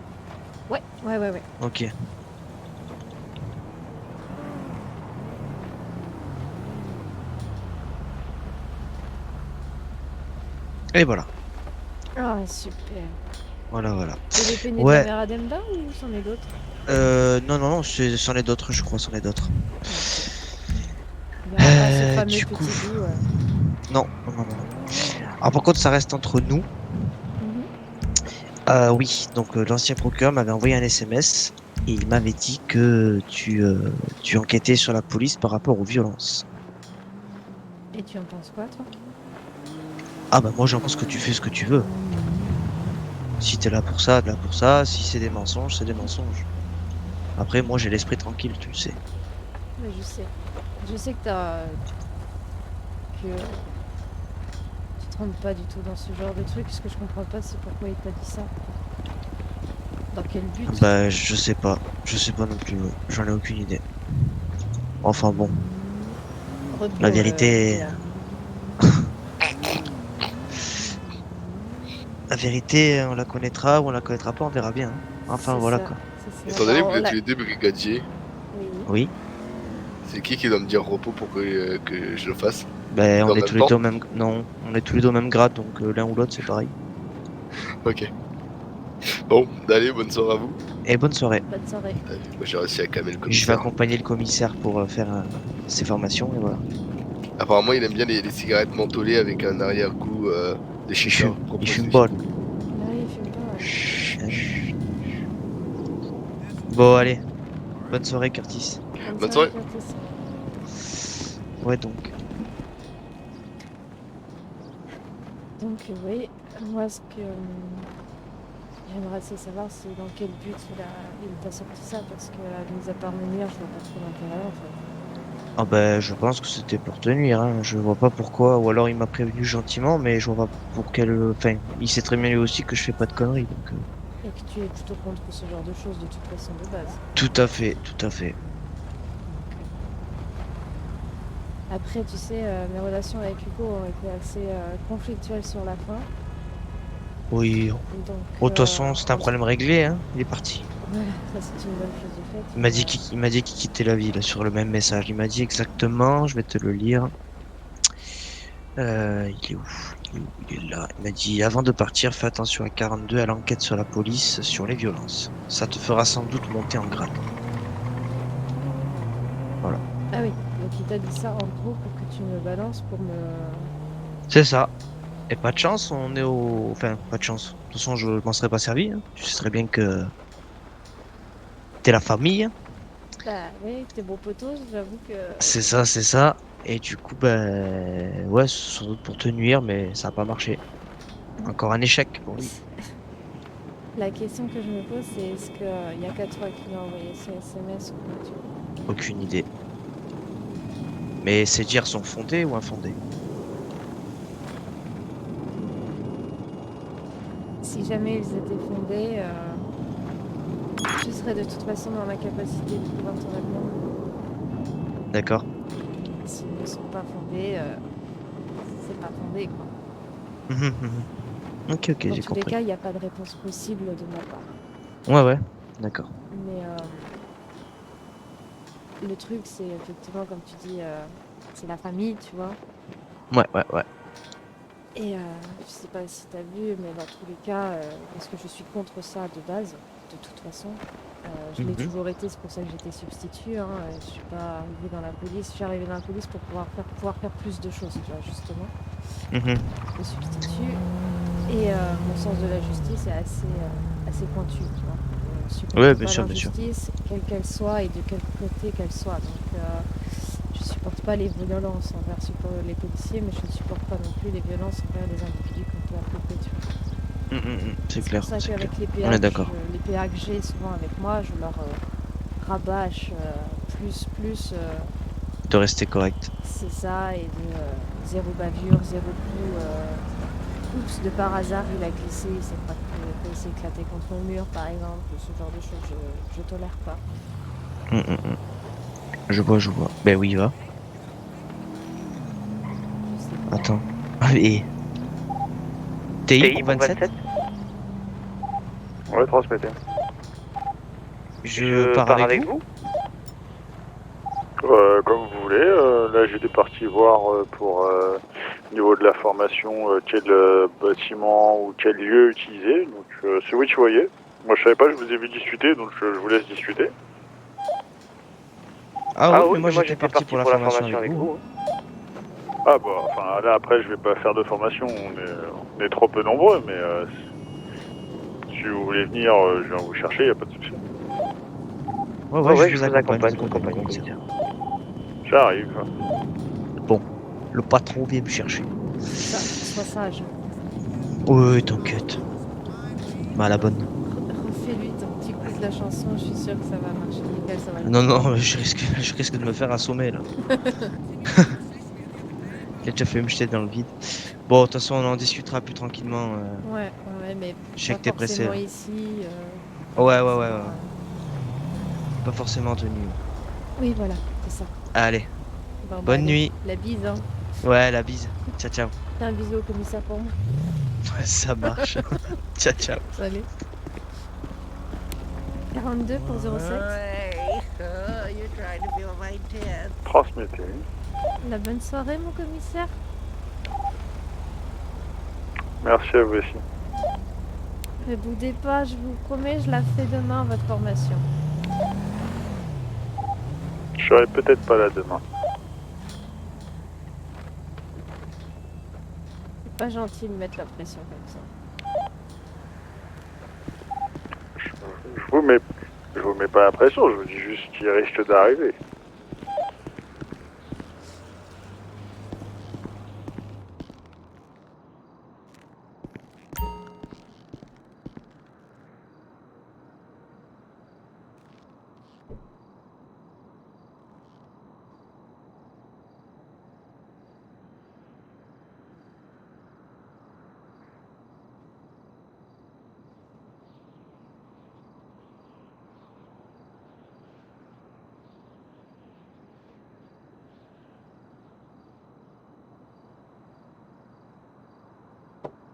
Ouais. Ok. Et voilà. Ah, super. Voilà. C'est les peignets Ouais. de la Merademda ou c'en est d'autres? Non, c'en est d'autres, je crois, c'en est d'autres. Il y aura pas ce fameux du petit coup. bout, Non. Alors par contre, ça reste entre nous. Oui, donc l'ancien procureur m'avait envoyé un SMS et il m'avait dit que tu enquêtais sur la police par rapport aux violences. Et tu en penses quoi, toi? Ah bah moi j'en pense que tu fais ce que tu veux. Si t'es là pour ça, si c'est des mensonges, c'est des mensonges. Après moi j'ai l'esprit tranquille, tu le sais. Mais je sais. Je sais que tu te trompes pas du tout dans ce genre de truc. Ce que je comprends pas, c'est pourquoi il t'a dit ça. Dans quel but? Bah je sais pas non plus, j'en ai aucune idée. Enfin bon, la vérité... La vérité, on la connaîtra ou on la connaîtra pas, on verra bien. Hein. Enfin C'est voilà ça, quoi. c'est ça. Étant donné que Alors, vous êtes tous les deux brigadiers, Oui. c'est qui doit me dire repos pour que je le fasse? Ben En on est même tous les temps deux au même... Non, on est tous les deux au même grade, donc l'un ou l'autre c'est pareil. Ok. Bon, allez, bonne soirée à vous. Et bonne soirée. Bonne soirée. Allez, moi j'ai réussi à calmer le Je vais commissaire. accompagner le commissaire pour faire ses formations et voilà. Apparemment, il aime bien les cigarettes mentholées avec un arrière-goût des chichas. Il fume pas. lui. Ouais, il fume pas, ouais. Bon allez, bonne soirée Curtis. Bonne soirée. Curtis. Ouais donc. Donc oui, moi ce que j'aimerais savoir c'est dans quel but il t'a sorti ça parce que mis à part me nuire, je vois pas trop l'intérêt en fait. Ah ben je pense que c'était pour te nuire, hein. Je vois pas pourquoi, ou alors il m'a prévenu gentiment, mais je vois pas pour quelle... Enfin, il sait très bien lui aussi que je fais pas de conneries, donc... Et que tu es plutôt contre ce genre de choses de toute façon de base. Tout à fait, tout à fait. Après tu sais, mes relations avec Hugo ont été assez conflictuelles sur la fin. Oui. Donc, De toute façon, c'est un problème réglé, hein. Il est parti. Voilà, ça c'est une bonne chose de faite. Il m'a dit qu'il quittait la ville sur le même message. Il m'a dit exactement, je vais te le lire. Il est où? Il est là. Il m'a dit avant de partir, fais attention à 42 à l'enquête sur la police sur les violences. Ça te fera sans doute monter en grade. Voilà. Ah oui, donc il t'a dit ça en gros pour que tu me balances pour me... C'est ça. Et pas de chance, on est au... Enfin, pas de chance. De toute façon, je m'en serais pas servi. Hein. Tu sais très bien que t'es la famille. Hein. Bah oui, t'es bon poteau, j'avoue que... C'est ça, c'est ça. Et du coup, ben... Ouais, sans doute pour te nuire, mais ça a pas marché. Encore un échec pour lui. La question que je me pose, c'est est-ce qu'il y a qu'à toi qui l'as envoyé ce SMS ou pas, tu vois? Aucune idée. Mais ces dires sont fondés ou infondés? Si jamais ils étaient fondés, je serais de toute façon dans la capacité de pouvoir te répondre. D'accord. S'ils ne sont pas fondés, c'est pas fondé, quoi. Ok, ok, Dans j'ai tous les compris. cas, il n'y a pas de réponse possible de ma part. Ouais, ouais, d'accord. Mais le truc, c'est effectivement, comme tu dis, c'est la famille, tu vois. Ouais, ouais, ouais. Et je sais pas si t'as vu, mais dans tous les cas, parce que je suis contre ça de base, de toute façon. Je l'ai toujours été, c'est pour ça que j'étais substitut. Hein. Je suis pas arrivée dans la police. Je suis arrivée dans la police pour pouvoir faire plus de choses, tu vois, justement. Le substitut. Et mon sens de la justice est assez pointu, tu vois. Je supporte Ouais, bien pas sûr, bien sûr. l'injustice, quelle qu'elle soit et de quel côté qu'elle soit. Donc je supporte pas les violences envers les policiers, mais je ne supporte pas non plus les violences envers les individus qu'on peut appeler, tu vois. C'est clair, C'est pour ça c'est clair. qu'avec les On PA, est d'accord. les PA que j'ai souvent avec moi, je leur rabâche plus. De rester correct. C'est ça, et de zéro bavure, zéro coup. Oups, de par hasard, il a glissé, il s'est éclaté contre le mur, par exemple. Ce genre de choses, je tolère pas. Je vois, je vois. Ben oui, va. Attends. Allez. TI pour 27? Ouais, transmettez. Je pars avec vous? Comme vous voulez. Là, j'étais parti voir pour au niveau de la formation quel bâtiment ou quel lieu utiliser. Donc, c'est vous qui voyez. Moi, je savais pas, je vous ai vu discuter, donc je vous laisse discuter. Ah oui, mais moi j'étais parti pour la formation avec vous. Ah bah, enfin là après je vais pas faire de formation, on est trop peu nombreux, mais si vous voulez venir, je viens vous chercher, y a pas de souci. Ouais, je vous accompagne, commissaire. J'arrive. Bon, le patron vient me chercher. Ça, sois sage. Oui, t'inquiète. Mais à la bonne. Refais-lui ton petit coup de la chanson, je suis sûre que ça va marcher nickel, ça va le Non, faire. non, je risque de me faire assommer là. Il a déjà fait me jeter dans le vide. Bon, de toute façon, on en discutera plus tranquillement. Ouais, mais Je sais pas que t'es pressé. forcément Là. ici. Ouais. Pas forcément tenu. Oui, voilà, c'est ça. Allez. Bon, Bonne allez, nuit. la bise, hein. Ouais, la bise. Ciao, ciao. Fais un bisou au commissaire pour moi. Ouais, ça marche. Ciao, ciao. Salut. 42 pour 07. Transmettez. La bonne soirée, mon commissaire. Merci à vous aussi. Ne boudez pas, je vous promets, je la fais demain, votre formation. Je serai peut-être pas là demain. C'est pas gentil de mettre la pression comme ça. Je vous mets pas la pression, je vous dis juste qu'il risque d'arriver.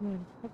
Voilà, hop.